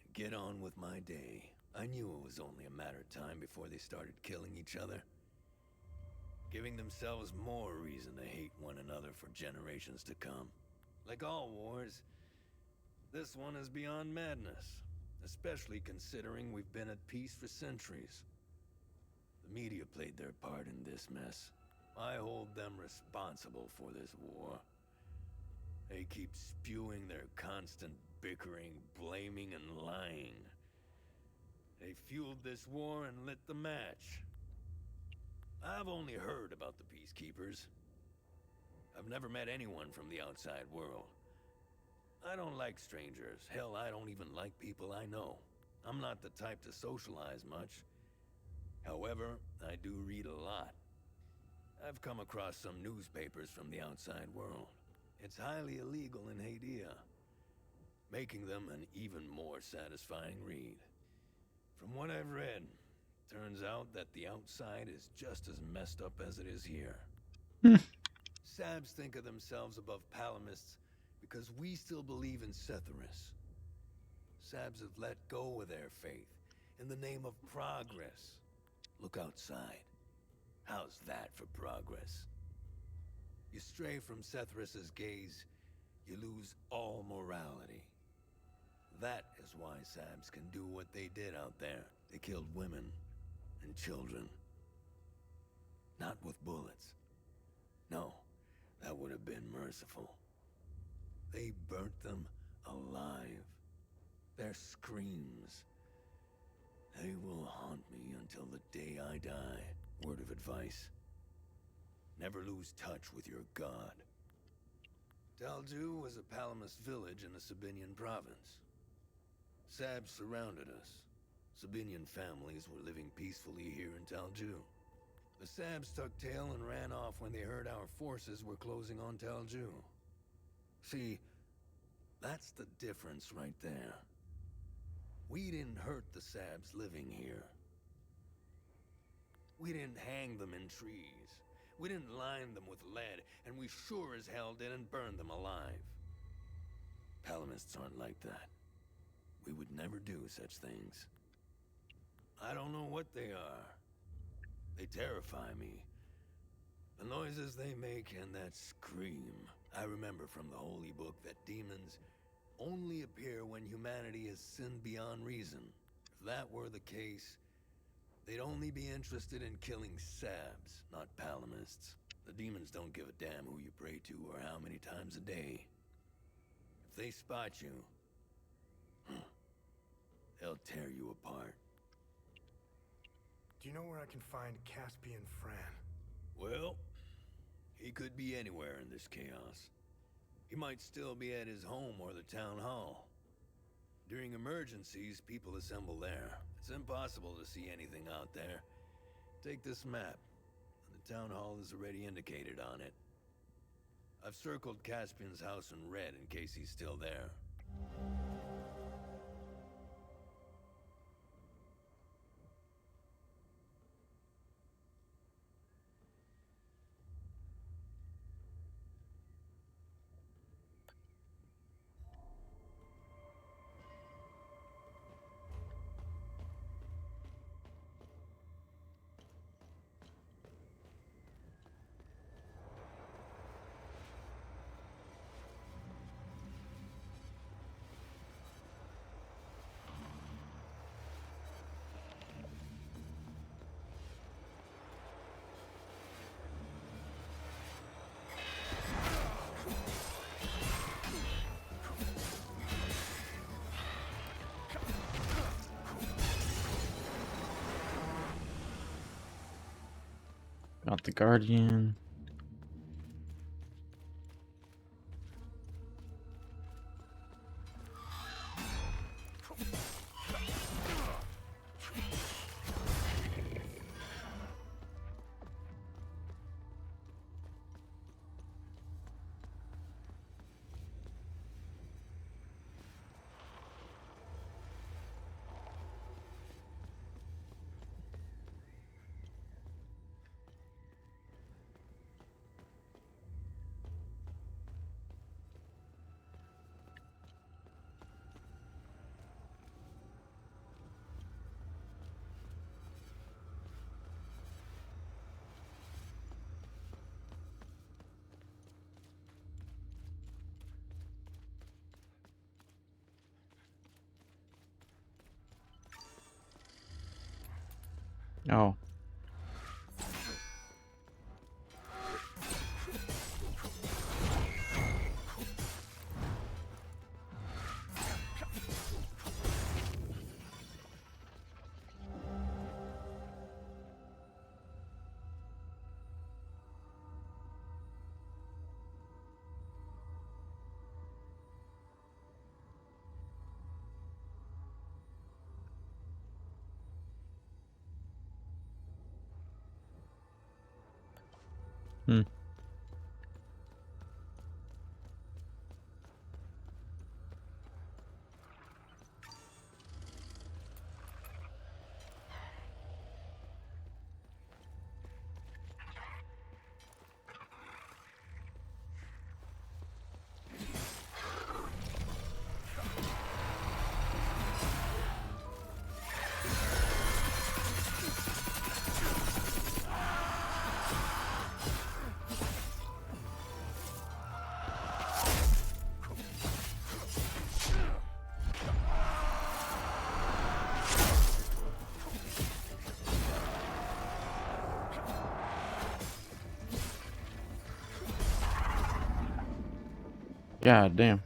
and get on with my day. I knew it was only a matter of time before they started killing each other. Giving themselves more reason to hate one another for generations to come. Like all wars, this one is beyond madness. Especially considering we've been at peace for centuries. The media played their part in this mess. I hold them responsible for this war. They keep spewing their constant bickering, blaming, and lying. They fueled this war and lit the match. I've only heard about the peacekeepers. I've never met anyone from the outside world. I don't like strangers. Hell, I don't even like people I know. I'm not the type to socialize much. However, I do read a lot. I've come across some newspapers from the outside world. It's highly illegal in Hadia, making them an even more satisfying read. From what I've read, turns out that the outside is just as messed up as it is here. Sabs think of themselves above Palamists because we still believe in Setharus. Sabs have let go of their faith in the name of progress. Look outside. How's that for progress? You stray from Setharus's gaze, you lose all morality. That is why Sabs can do what they did out there. They killed women and children. Not with bullets. No, that would have been merciful. They burnt them alive. Their screams. They will haunt me until the day I die. Word of advice. Never lose touch with your god. Talju was a Palamist village in the Sabinian province. Sabs surrounded us. Sabinian families were living peacefully here in Talju. The Sabs tucked tail and ran off when they heard our forces were closing on Talju. See, that's the difference right there. We didn't hurt the Sabs living here. We didn't hang them in trees. We didn't line them with lead, and we sure as hell didn't burn them alive. Palamists aren't like that. We would never do such things. I don't know what they are. They terrify me. The noises they make and that scream. I remember from the Holy Book that demons only appear when humanity has sinned beyond reason. If that were the case, they'd only be interested in killing Sabs, not Palamists. The demons don't give a damn who you pray to or how many times a day. If they spot you, they'll tear you apart. Do you know where I can find Caspian Fran? Well, he could be anywhere in this chaos. He might still be at his home or the town hall. During emergencies, people assemble there. It's impossible to see anything out there. Take this map. The town hall is already indicated on it. I've circled Caspian's house in red in case he's still there. Got the Guardian. Oh. Hmm. God damn.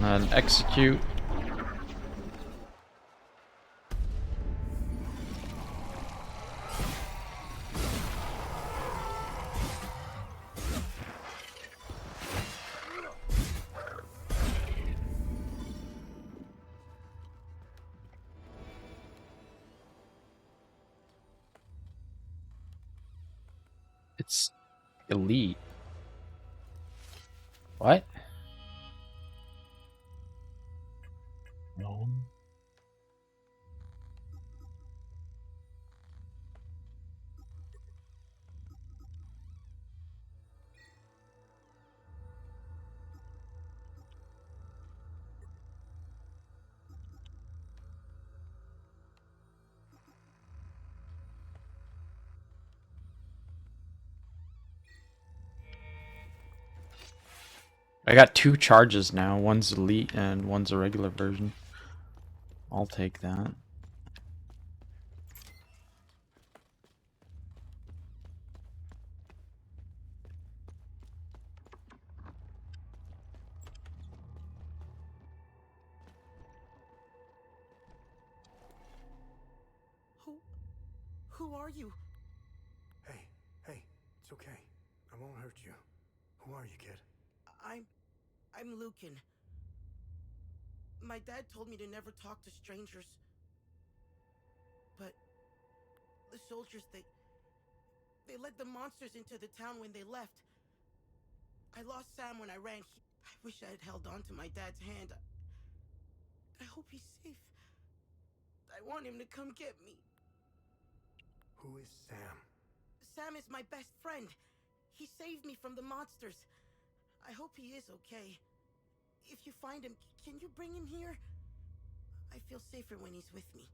And execute. It's elite. What? No. I got 2 charges now. One's elite and one's a regular version. I'll take that. Who are you? Hey, it's okay. I won't hurt you. Who are you, kid? I'm Lucan. My dad told me to never talk to strangers. But the soldiers, they led the monsters into the town when they left. I lost Sam when I ran. I wish I had held on to my dad's hand. I hope he's safe. I want him to come get me. Who is Sam? Sam is my best friend. He saved me from the monsters. I hope he is okay. If you find him, can you bring him here? I feel safer when he's with me.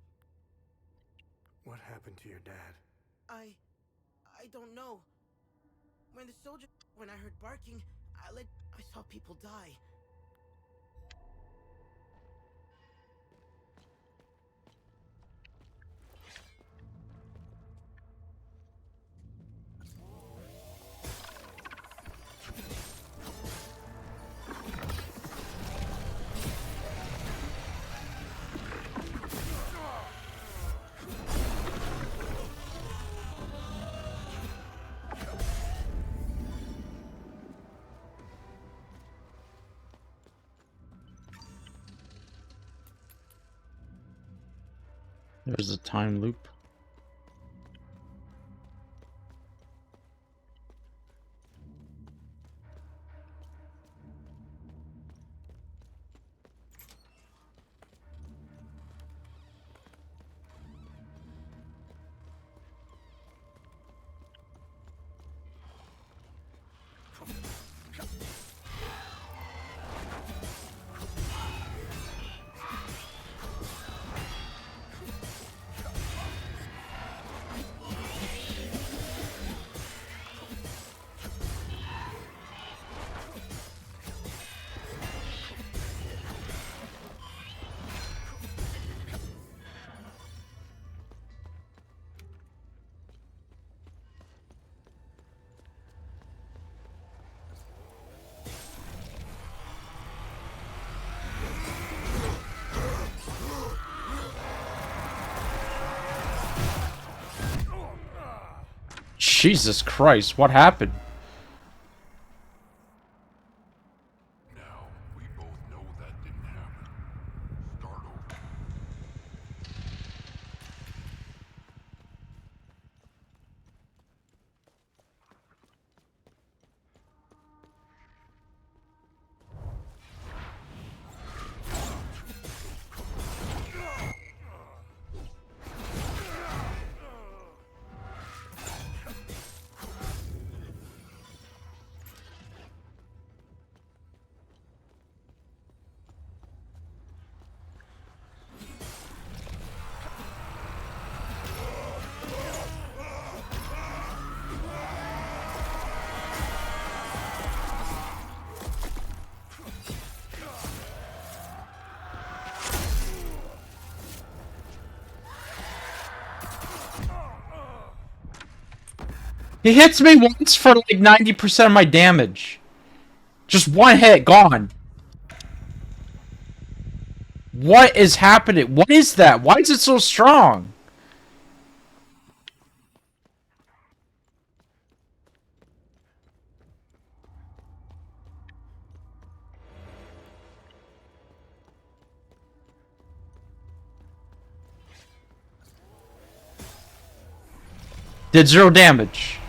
What happened to your dad? I don't know. When I heard barking, I saw people die. There's a time loop. Jesus Christ, what happened? Now, we both know that didn't happen. Start over. He hits me once for like 90% of my damage. Just one hit, gone. What is happening? What is that? Why is it so strong? Did 0 damage.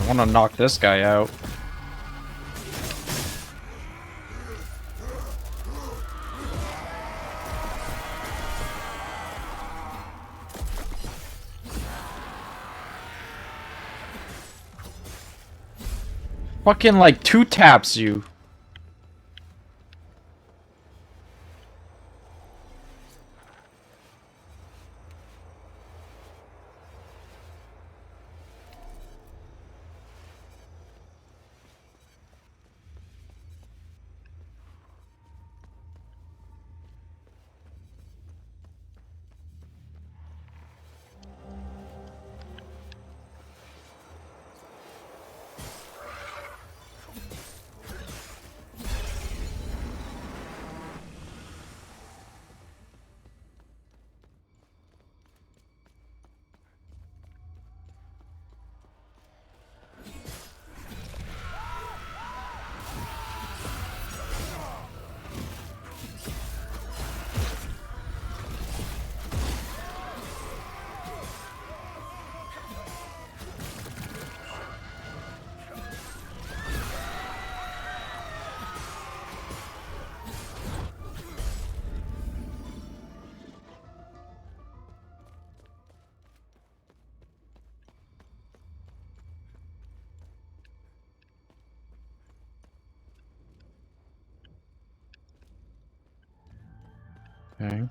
I want to knock this guy out. Fucking like 2 taps you. Okay.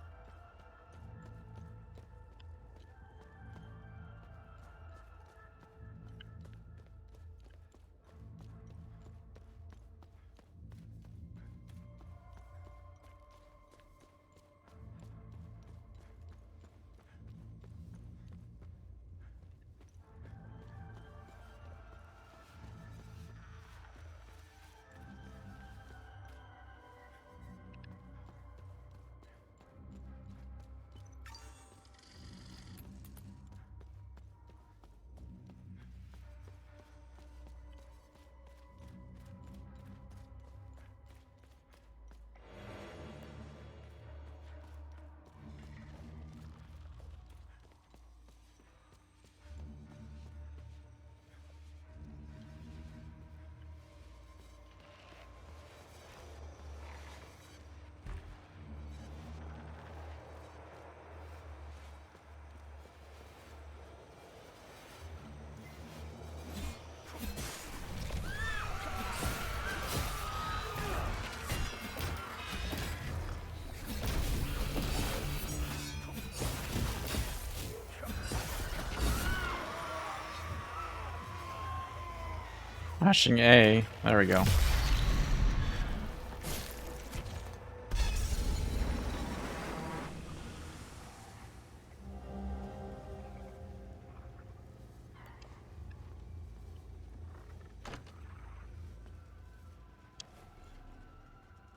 Mashing A. There we go.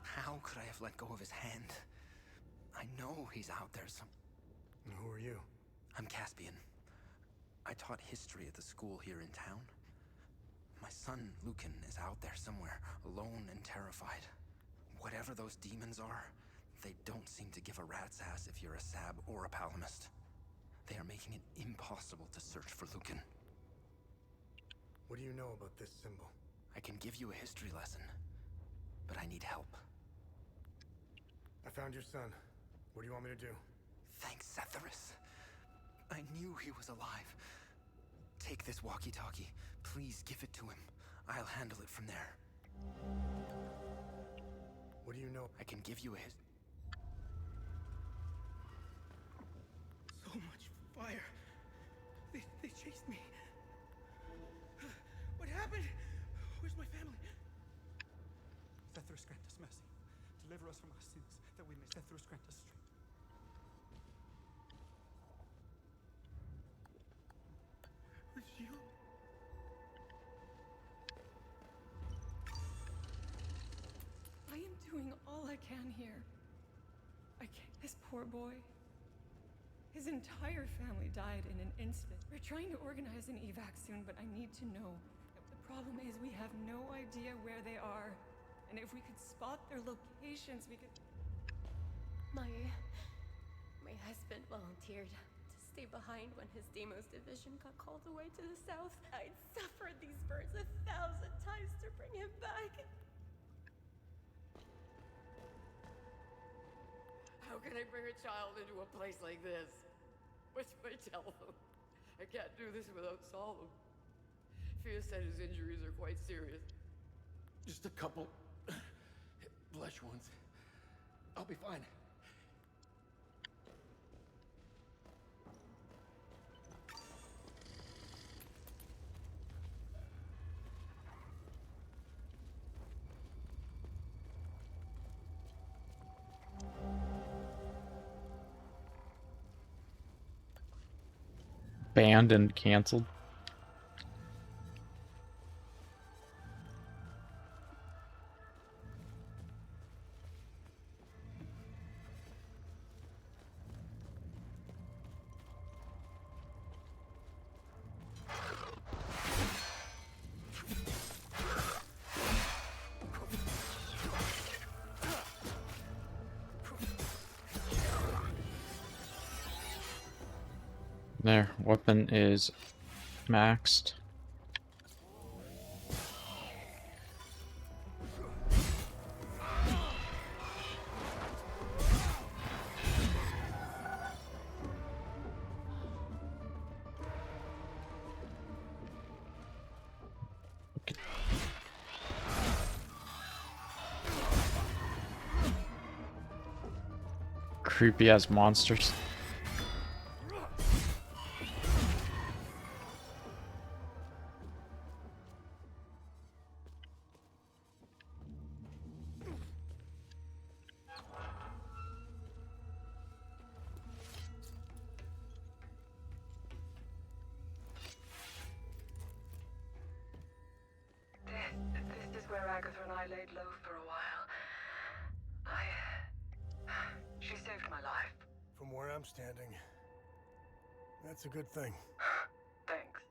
How could I have let go of his hand? I know he's out there some... And who are you? I'm Caspian. I taught history at the school here in town. My son, Lucan, is out there somewhere, alone and terrified. Whatever those demons are, they don't seem to give a rat's ass if you're a Sab or a Palamist. They are making it impossible to search for Lucan. What do you know about this symbol? I can give you a history lesson, but I need help. I found your son. What do you want me to do? Thanks, Setharus. I knew he was alive. Take this walkie-talkie. Please give it to him. I'll handle it from there. What do you know? I can give you a So much fire. They chased me. What happened? Where's my family? Setharus, grant us mercy. Deliver us from our sins, that we may Setharus grant us strength. With you? I am doing all I can here. This poor boy. His entire family died in an instant. We're trying to organize an evac soon, but I need to know. The problem is we have no idea where they are. And if we could spot their locations, we could... My husband volunteered to stay behind when his Deimos division got called away to the south. I'd suffered these birds 1,000 times to bring him back. How can I bring a child into a place like this? What do I tell them? I can't do this without Solemn. Fia said his injuries are quite serious. Just a couple flesh wounds. I'll be fine. Banned and canceled. There, weapon is maxed. Creepy ass monsters. This is where Agatha and I laid low for a while. She saved my life. From where I'm standing, that's a good thing. Thanks.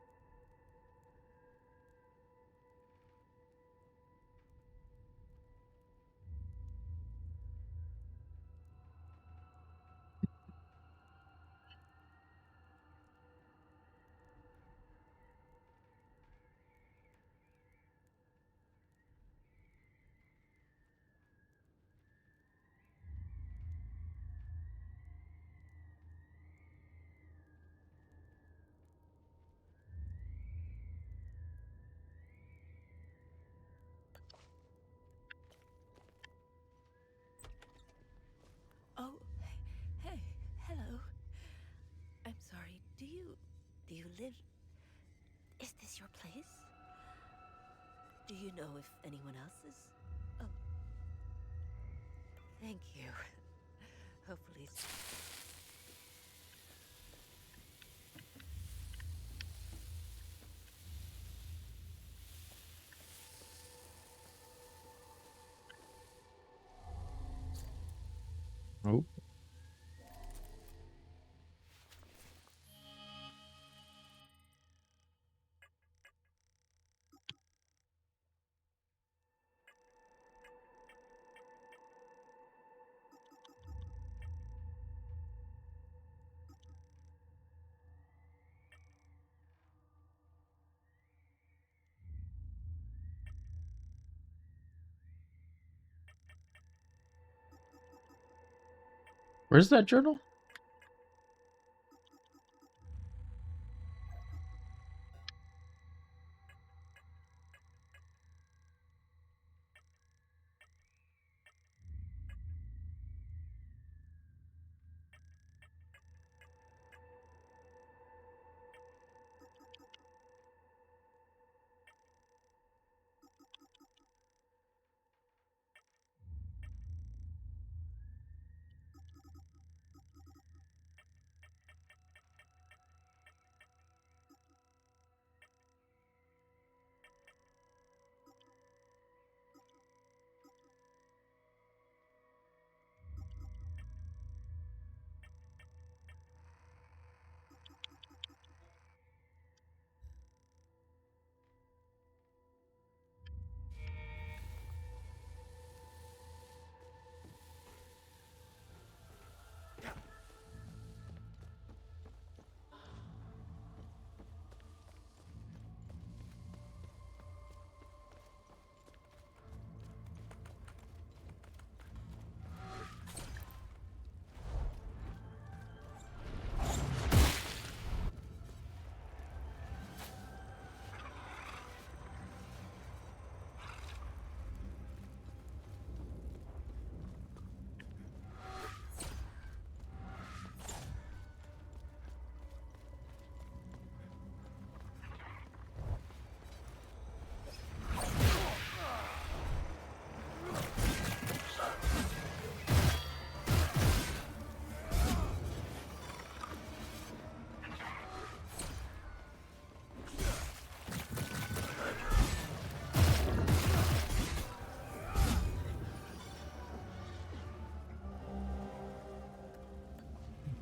Oh, hey, hello. I'm sorry, do you live... Is this your place? Do you know if anyone else is... Oh. Thank you. Hopefully... Oh. Where's that journal?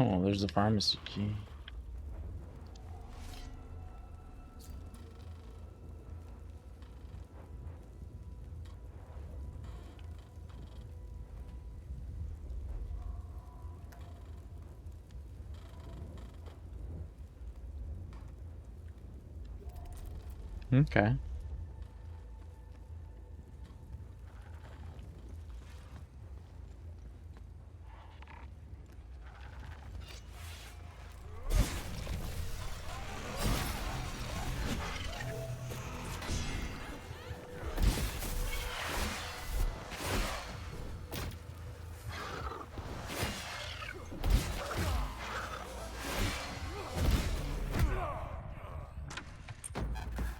Oh, there's the pharmacy key. Okay.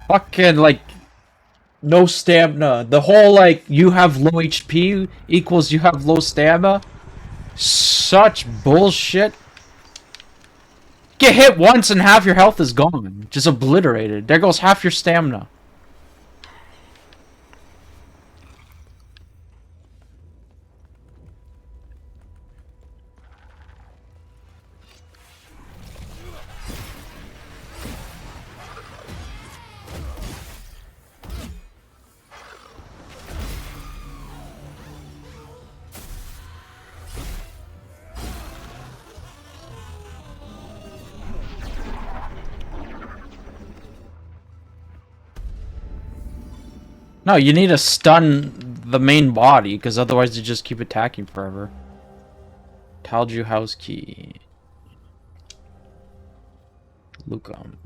Fucking, like, no stamina. The whole, like, you have low HP equals you have low stamina. Such bullshit. Get hit once and half your health is gone. Just obliterated. There goes half your stamina. No, you need to stun the main body, because otherwise you just keep attacking forever. Talju house key. Lucum.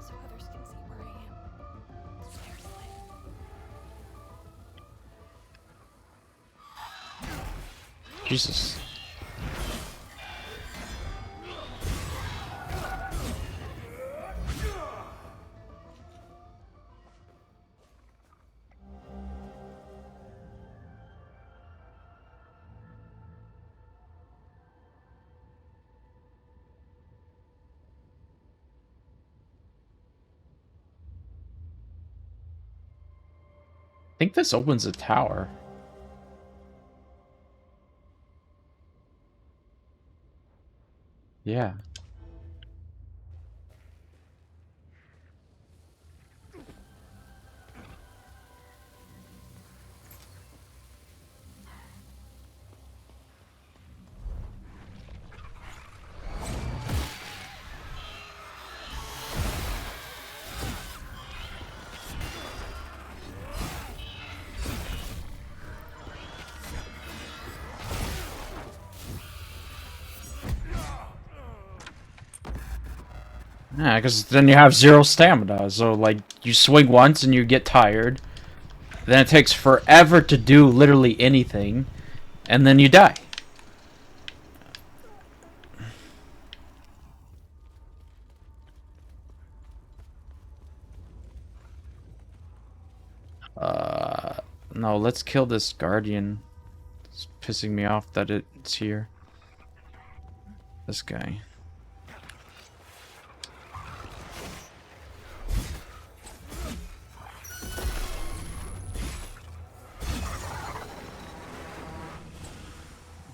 So others can see where I am. Seriously. Jesus. I think this opens a tower. Yeah. Yeah, because then you have zero stamina. So, like, you swing once and you get tired. Then it takes forever to do literally anything. And then you die. No, let's kill this guardian. It's pissing me off that it's here. This guy.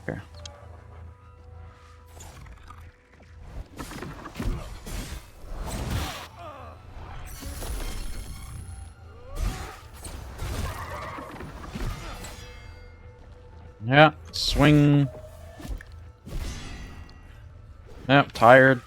Okay. Yeah, swing. Yep, tired.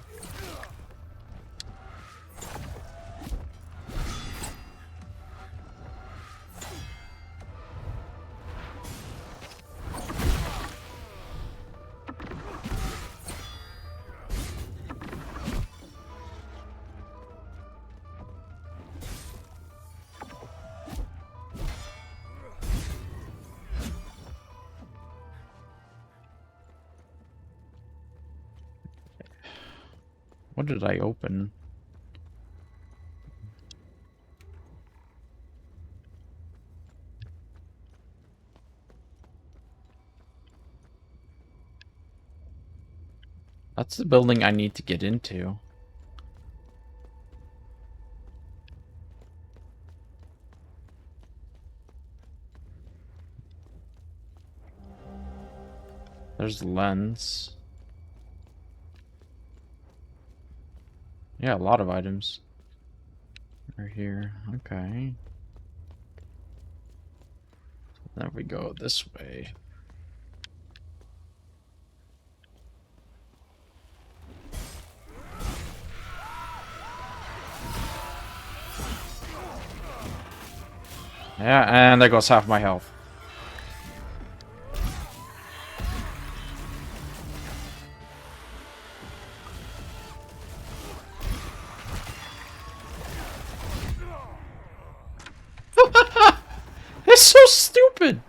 What did I open? That's the building I need to get into. There's lens. Yeah, a lot of items. Right here. Okay. There we go this way. Yeah, and there goes half my health. It's so stupid!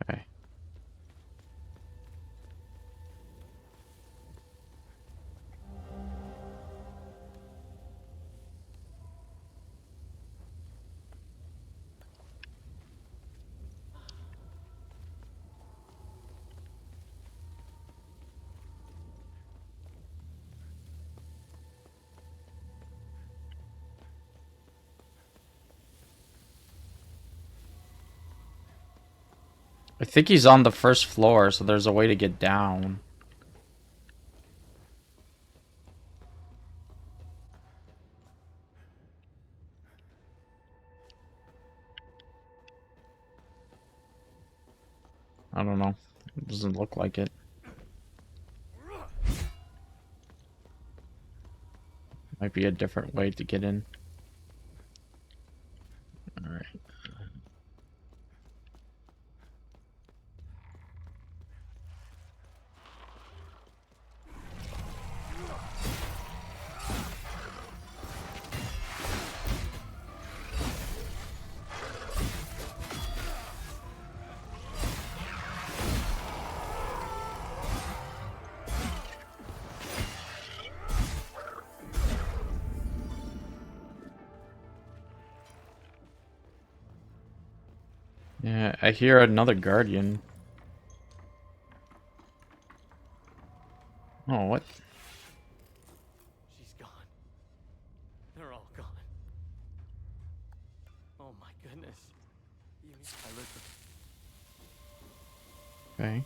Okay. I think he's on the first floor, so there's a way to get down. I don't know. It doesn't look like it. Might be a different way to get in. Alright. Yeah, I hear another guardian. Oh, what? She's gone. They're all gone. Oh my goodness. I listen. Okay.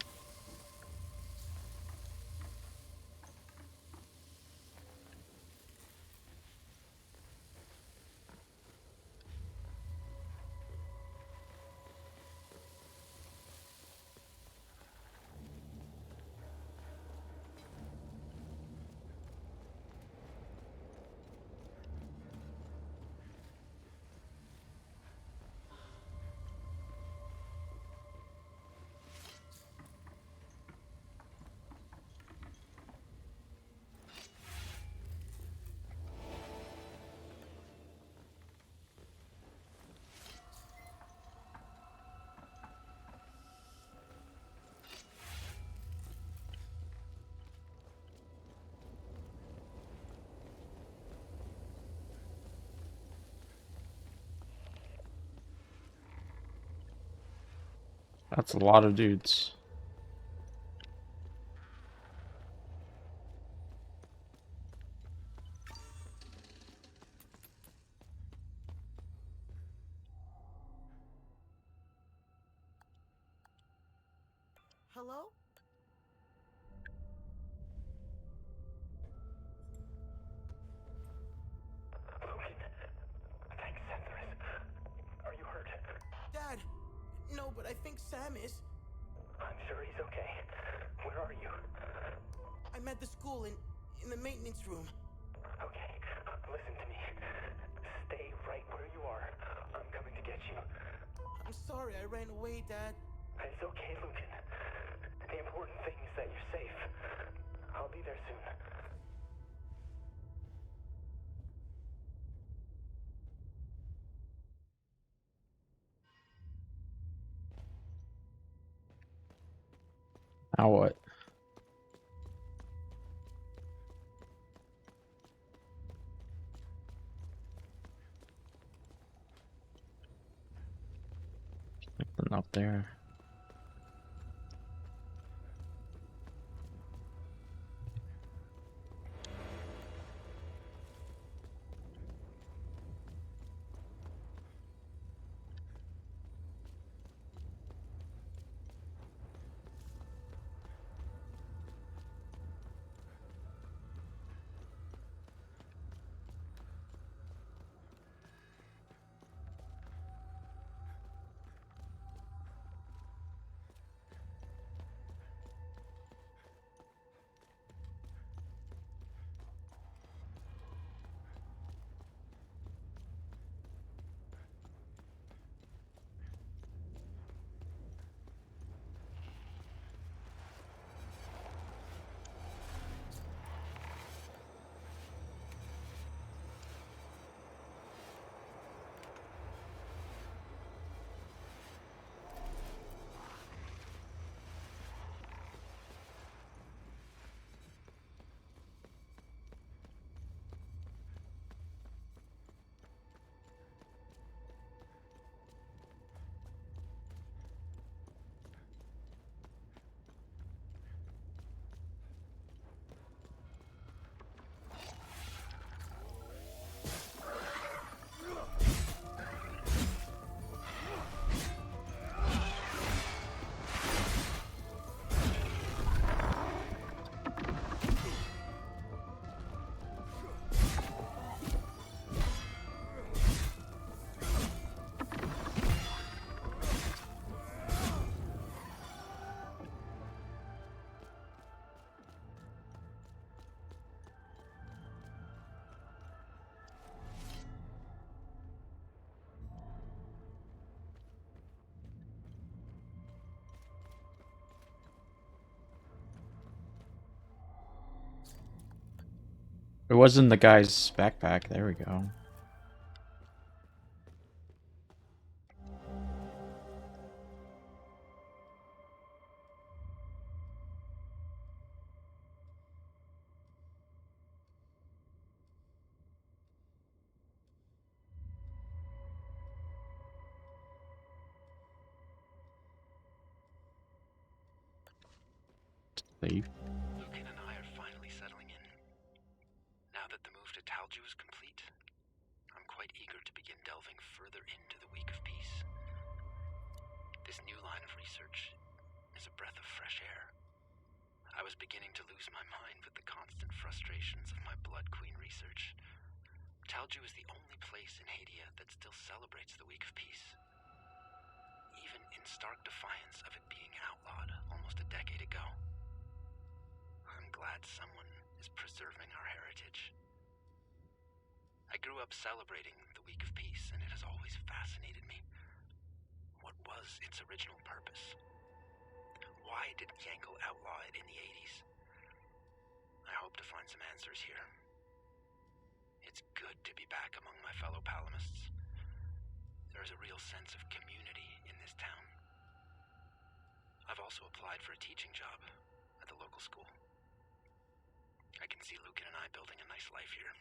That's a lot of dudes. Hello? Thanks, Centaurus. Are you hurt? Dad! No, but I think Sam is. I'm sure he's okay. Where are you? I'm at the school in the maintenance room. Okay, listen to me. Stay right where you are. I'm coming to get you. I'm sorry I ran away, Dad. It's okay, Lucan. The important thing is that you're safe. I'll be there soon. Now what? Nothing up there. It wasn't the guy's backpack. There we go. Safe. Lucan and I are finally settling in. Now that the move to Talju is complete, I'm quite eager to begin delving further into the Week of Peace. This new line of research is a breath of fresh air. I was beginning to lose my mind with the constant frustrations of my Blood Queen research. Talju is the only place in Hadia that still celebrates the Week of Peace, even in stark defiance of it being outlawed almost a decade ago. I'm glad someone is preserving our heritage. I grew up celebrating the Week of Peace, and it has always fascinated me. What was its original purpose? Why did Yanko outlaw it in the 80s? I hope to find some answers here. It's good to be back among my fellow Palamists. There is a real sense of community in this town. I've also applied for a teaching job at the local school. I can see Lucan and I building a nice life here.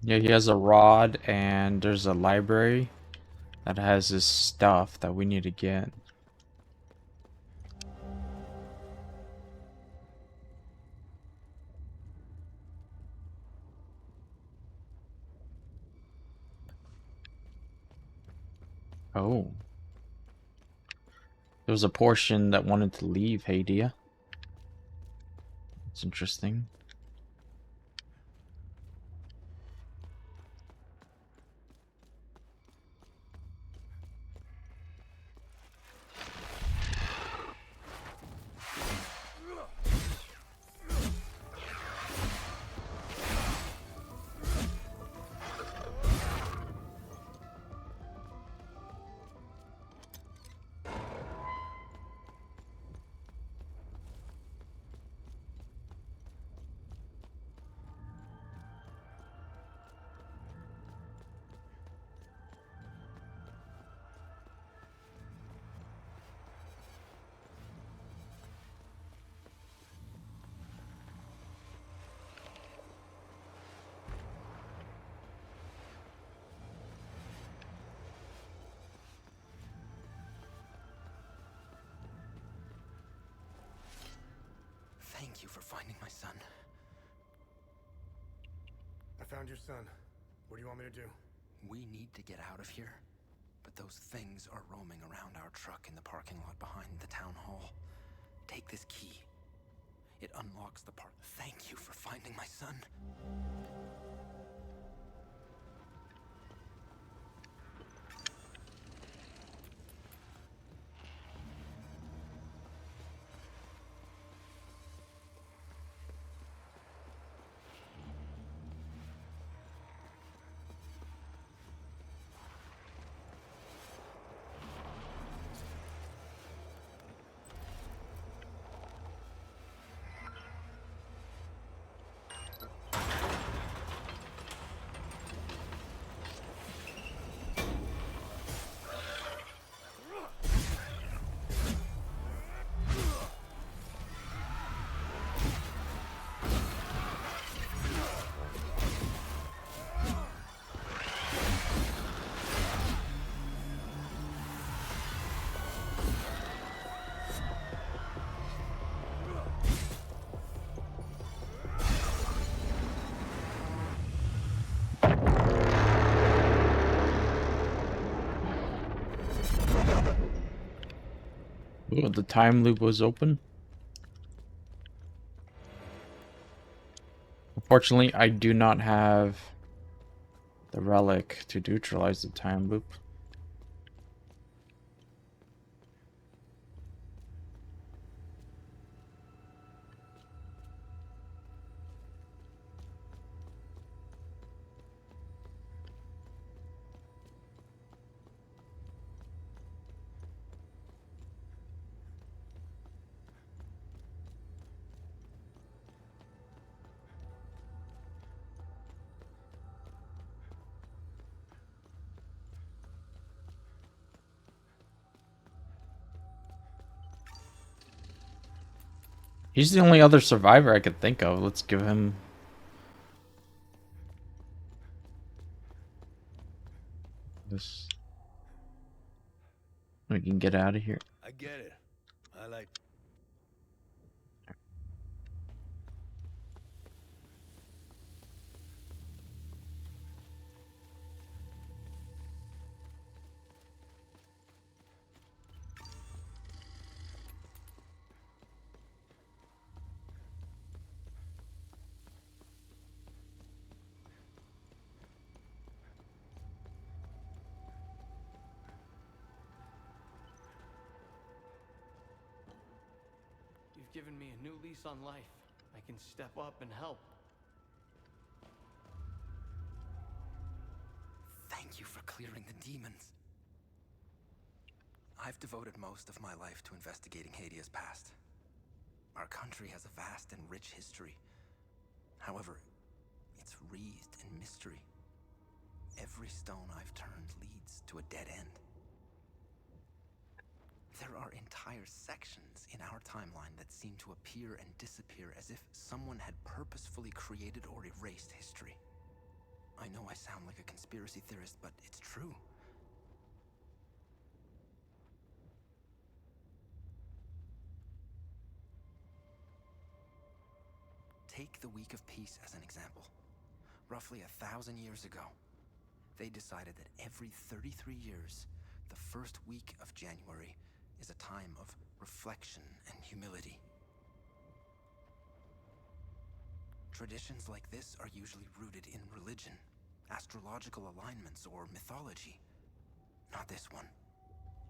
Yeah, he has a rod, and there's a library that has his stuff that we need to get. Oh. There was a portion that wanted to leave Hadia. It's interesting. Thank you for finding my son. I found your son. What do you want me to do? We need to get out of here, but those things are roaming around our truck in the parking lot behind the town hall. Take this key. It unlocks the park. Thank you for finding my son. Ooh, the time loop was open. Unfortunately, I do not have the relic to neutralize the time loop. He's the only other survivor I could think of. Let's give him this. We can get out of here. I get it. I like... You've given me a new lease on life. I can step up and help. Thank you for clearing the demons. I've devoted most of my life to investigating Hadia's past. Our country has a vast and rich history. However, it's wreathed in mystery. Every stone I've turned leads to a dead end. There are entire sections in our timeline that seem to appear and disappear as if someone had purposefully created or erased history. I know I sound like a conspiracy theorist, but it's true. Take the Week of Peace as an example. Roughly 1,000 years ago, they decided that every 33 years, the first week of January is a time of reflection and humility. Traditions like this are usually rooted in religion, astrological alignments, or mythology. Not this one.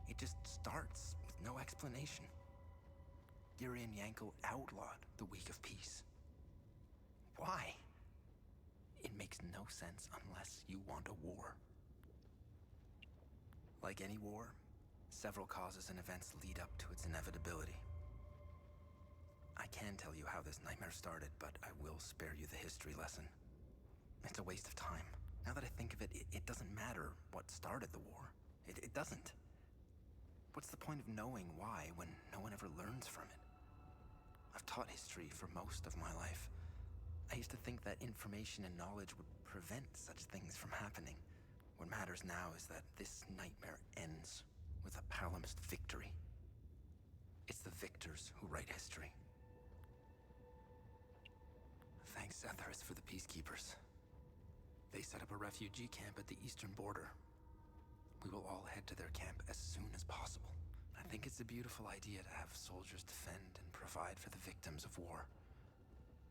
It just starts with no explanation. Irian Yanko outlawed the Week of Peace. Why? It makes no sense unless you want a war. Like any war, several causes and events lead up to its inevitability. I can tell you how this nightmare started, but I will spare you the history lesson. It's a waste of time. Now that I think of it, it doesn't matter what started the war. It doesn't. What's the point of knowing why when no one ever learns from it? I've taught history for most of my life. I used to think that information and knowledge would prevent such things from happening. What matters now is that this nightmare ends with a palimpsest victory. It's the victors who write history. Thanks, Zethris, for the peacekeepers. They set up a refugee camp at the eastern border. We will all head to their camp as soon as possible. I think it's a beautiful idea to have soldiers defend and provide for the victims of war.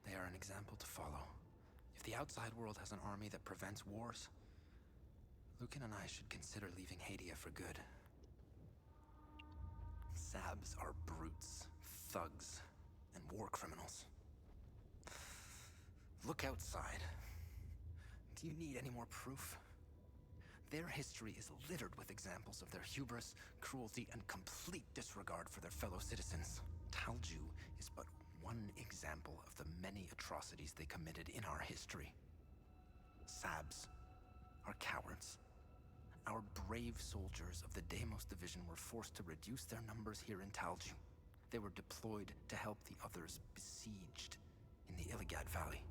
They are an example to follow. If the outside world has an army that prevents wars, Lucan and I should consider leaving Hadia for good. Sabs are brutes, thugs, and war criminals. Look outside. Do you need any more proof? Their history is littered with examples of their hubris, cruelty, and complete disregard for their fellow citizens. Talju is but one example of the many atrocities they committed in our history. Sabs are cowards. Our brave soldiers of the Deimos Division were forced to reduce their numbers here in Talju. They were deployed to help the others besieged in the Illigad Valley.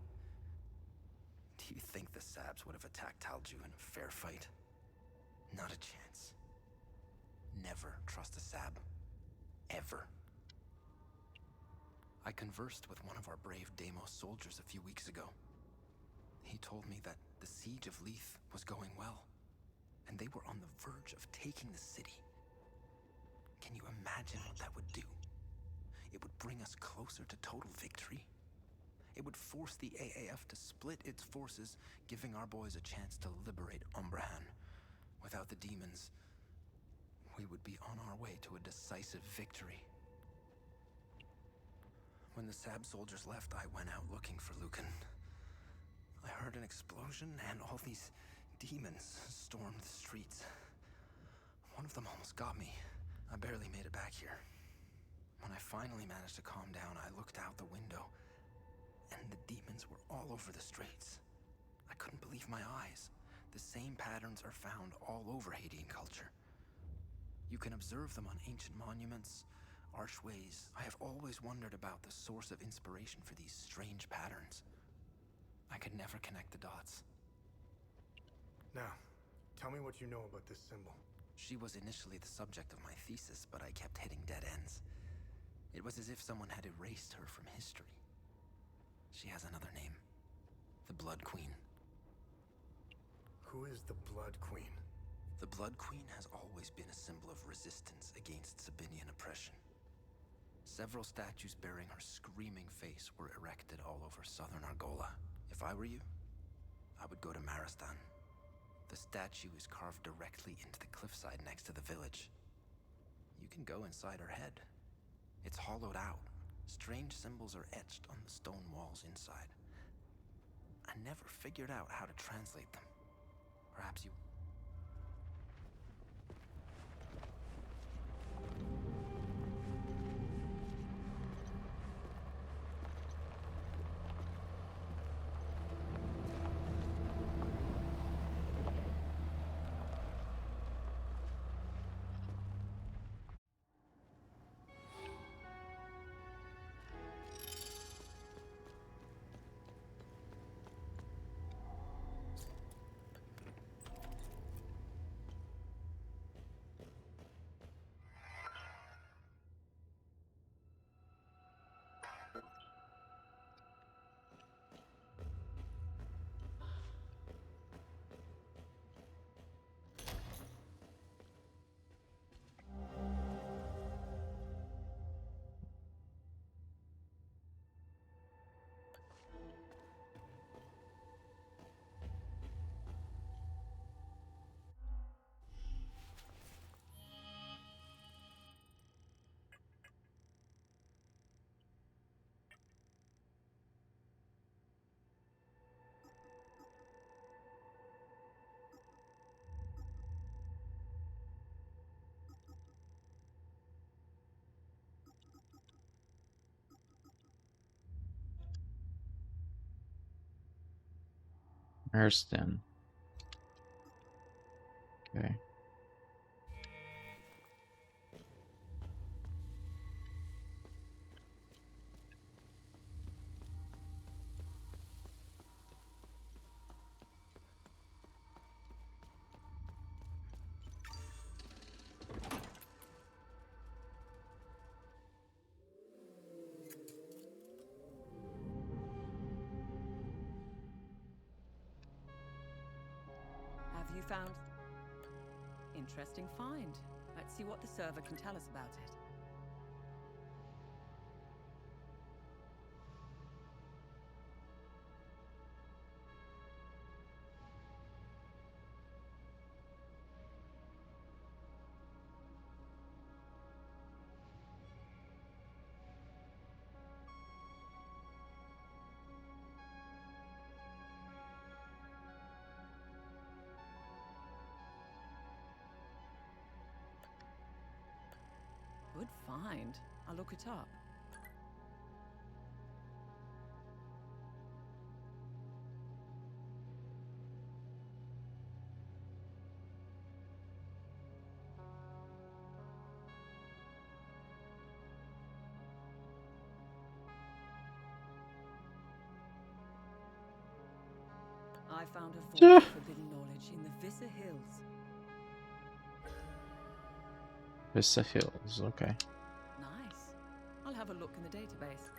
Do you think the Sabs would have attacked Talju in a fair fight? Not a chance. Never trust a Sab. Ever. I conversed with one of our brave Deimos soldiers a few weeks ago. He told me that the siege of Leith was going well, and they were on the verge of taking the city. Can you imagine what that would do? It would bring us closer to total victory. It would force the AAF to split its forces, giving our boys a chance to liberate Umbrahan. Without the demons, we would be on our way to a decisive victory. When the Sab soldiers left, I went out looking for Lucan. I heard an explosion, and all these demons stormed the streets. One of them almost got me. I barely made it back here. When I finally managed to calm down, I looked out the window, and the demons were all over the streets. I couldn't believe my eyes. The same patterns are found all over Hadean culture. You can observe them on ancient monuments, archways. I have always wondered about the source of inspiration for these strange patterns. I could never connect the dots. Now, tell me what you know about this symbol. She was initially the subject of my thesis, but I kept hitting dead ends. It was as if someone had erased her from history. She has another name. The Blood Queen. Who is the Blood Queen? The Blood Queen has always been a symbol of resistance against Sabinian oppression. Several statues bearing her screaming face were erected all over southern Argola. If I were you, I would go to Maristan. The statue is carved directly into the cliffside next to the village. You can go inside her head. It's hollowed out. Strange symbols are etched on the stone walls inside. I never figured out how to translate them. Perhaps you... Marston. Okay. Have you found... Interesting find. Let's see what the server can tell us about it. Good find. I'll look it up. I found a vault of forbidden knowledge in the Vissa Hills. Vista Hills, okay. Nice. I'll have a look in the database.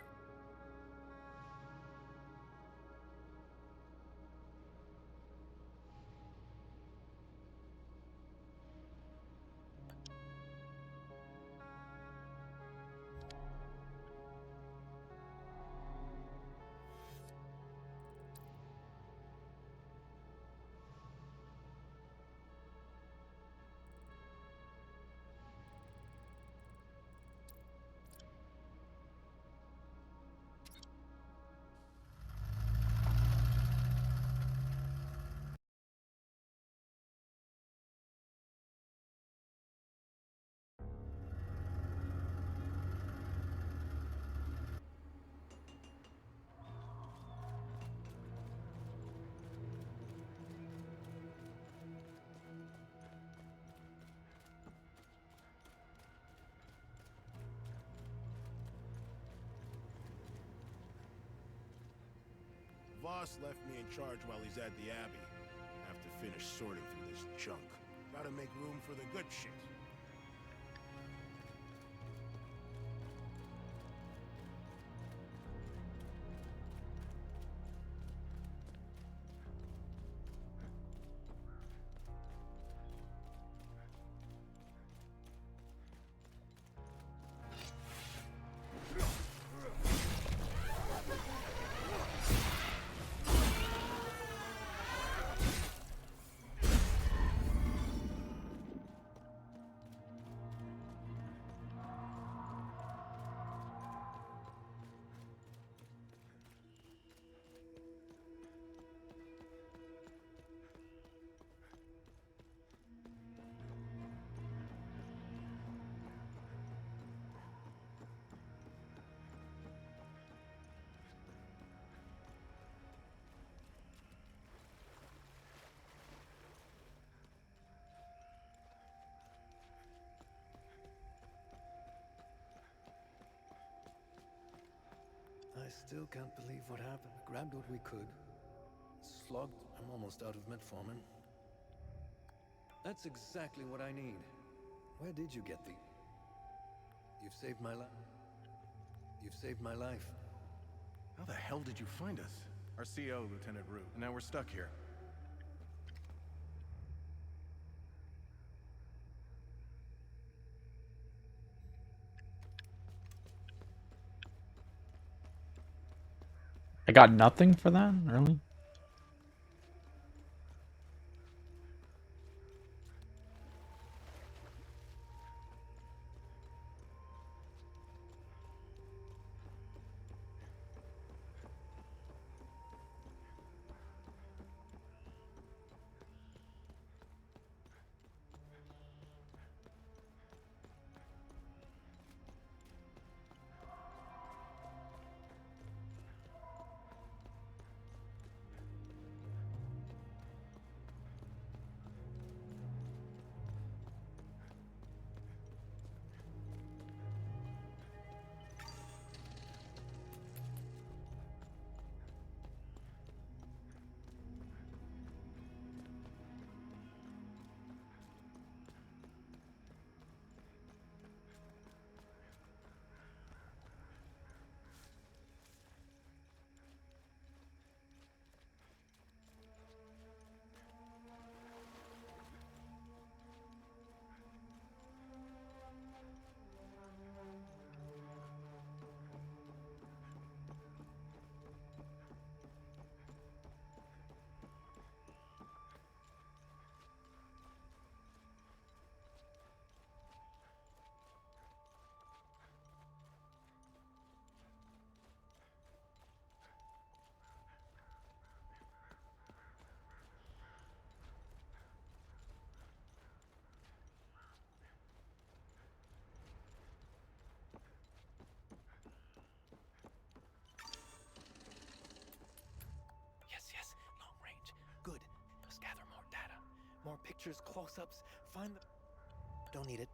Voss left me in charge while he's at the Abbey. Have to finish sorting through this junk. Gotta make room for the good shit. I still can't believe what happened. Grabbed what we could. Slogged. I'm almost out of metformin. That's exactly what I need. Where did you get the... You've saved my life. You've saved my life. How the hell did you find us? Our CO, Lieutenant Root, and now we're stuck here. I got nothing for that, really? pictures, close-ups, find the... Don't need it.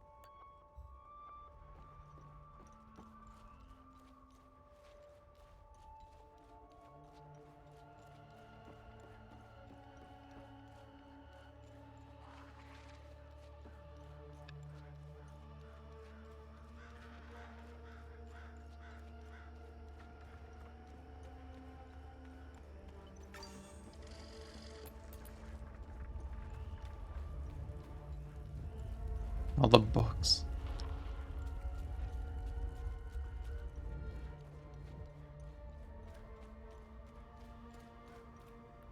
All the books.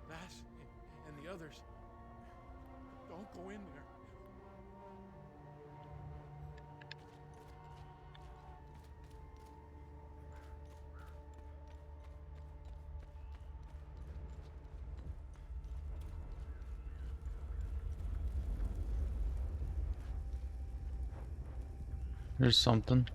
Vass and the others. Don't go in there. There's something.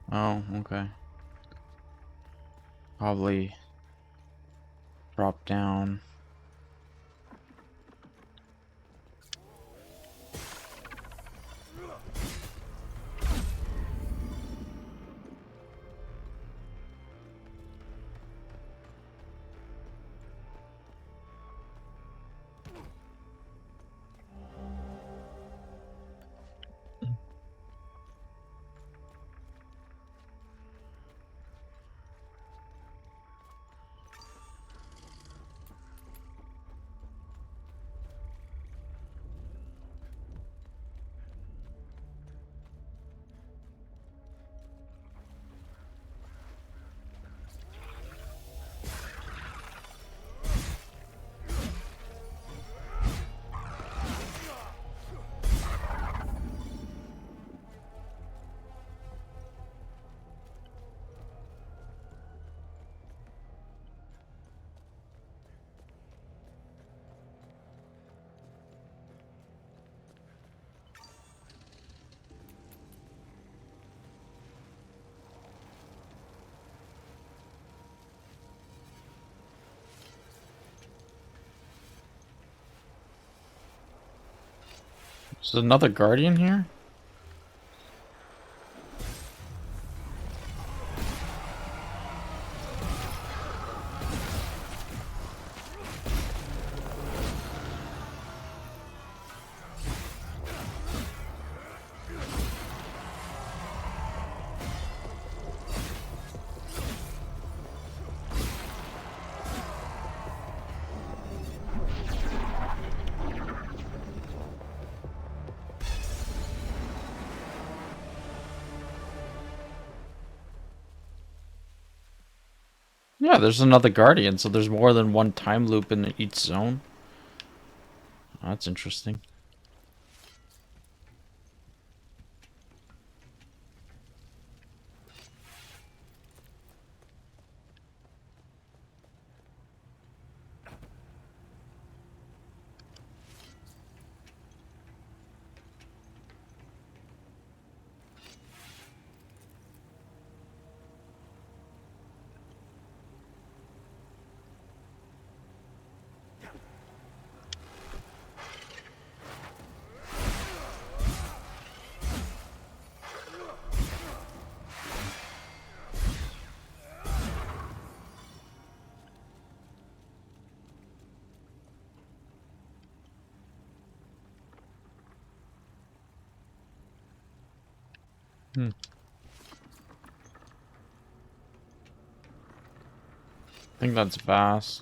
Oh, okay. Probably drop down. Is there another guardian here? Yeah, there's another guardian, so there's more than one time loop in each zone. Oh, that's interesting. I think that's Vass.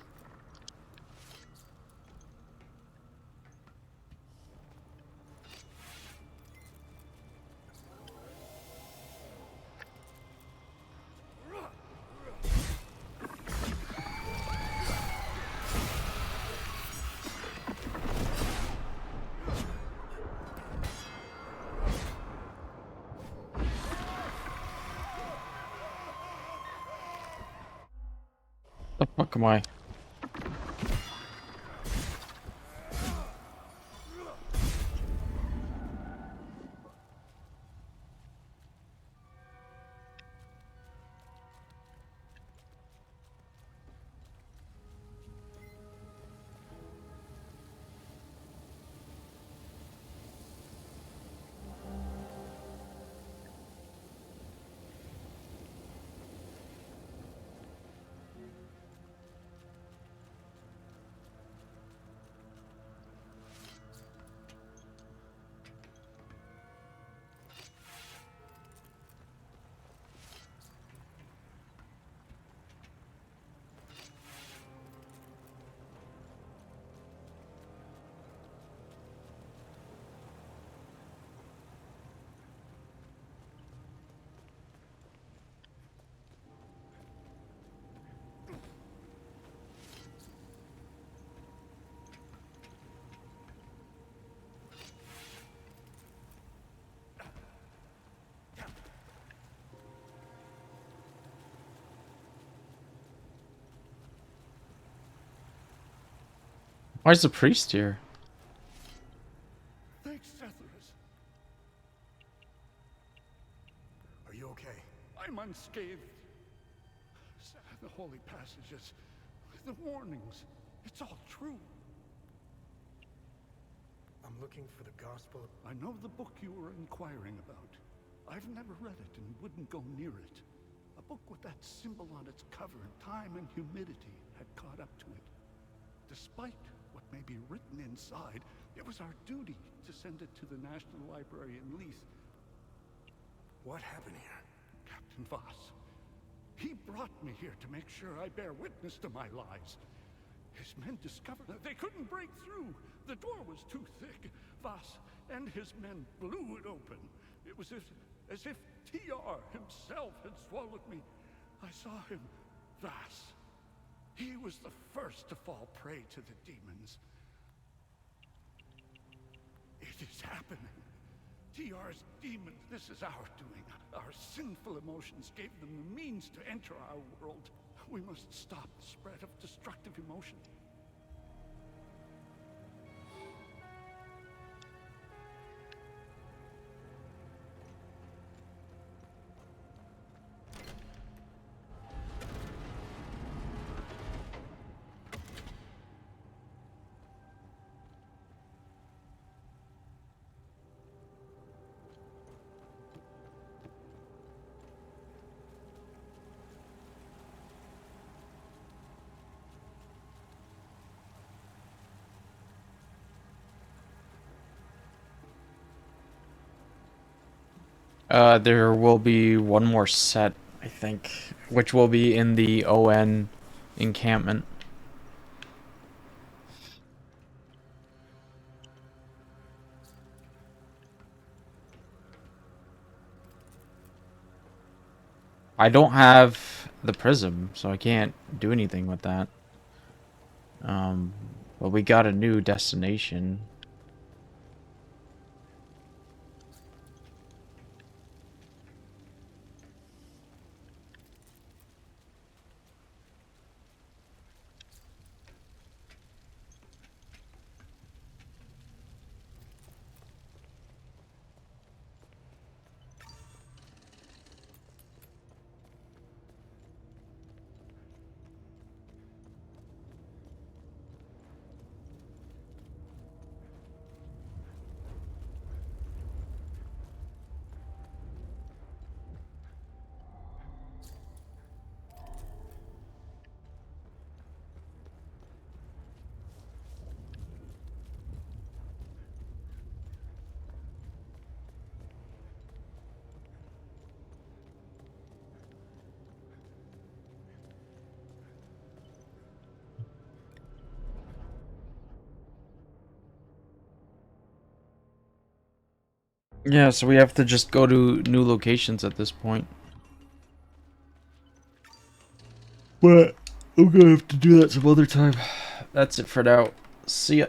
The fuck am I? Why is the priest here? Thanks, Sethlers. Are you okay? I'm unscathed. The holy passages, the warnings, it's all true. I'm looking for the gospel. I know the book you were inquiring about. I've never read it and wouldn't go near it. A book with that symbol on its cover, time and humidity, had caught up to it. Despite what may be written inside, it was our duty to send it to the National Library in Leith. What happened here? Captain Voss. He brought me here to make sure I bear witness to my lies. His men discovered that they couldn't break through. The door was too thick. Voss and his men blew it open. It was as if TR himself had swallowed me. I saw him, Voss. He was the first to fall prey to the demons. It is happening. TR's demons, this is our doing. Our sinful emotions gave them the means to enter our world. We must stop the spread of destructive emotion. There will be one more set, I think, which will be in the ON encampment. I don't have the prism, so I can't do anything with that. But we got a new destination. Yeah, so we have to just go to new locations at this point. But I'm gonna have to do that some other time. That's it for now. See ya.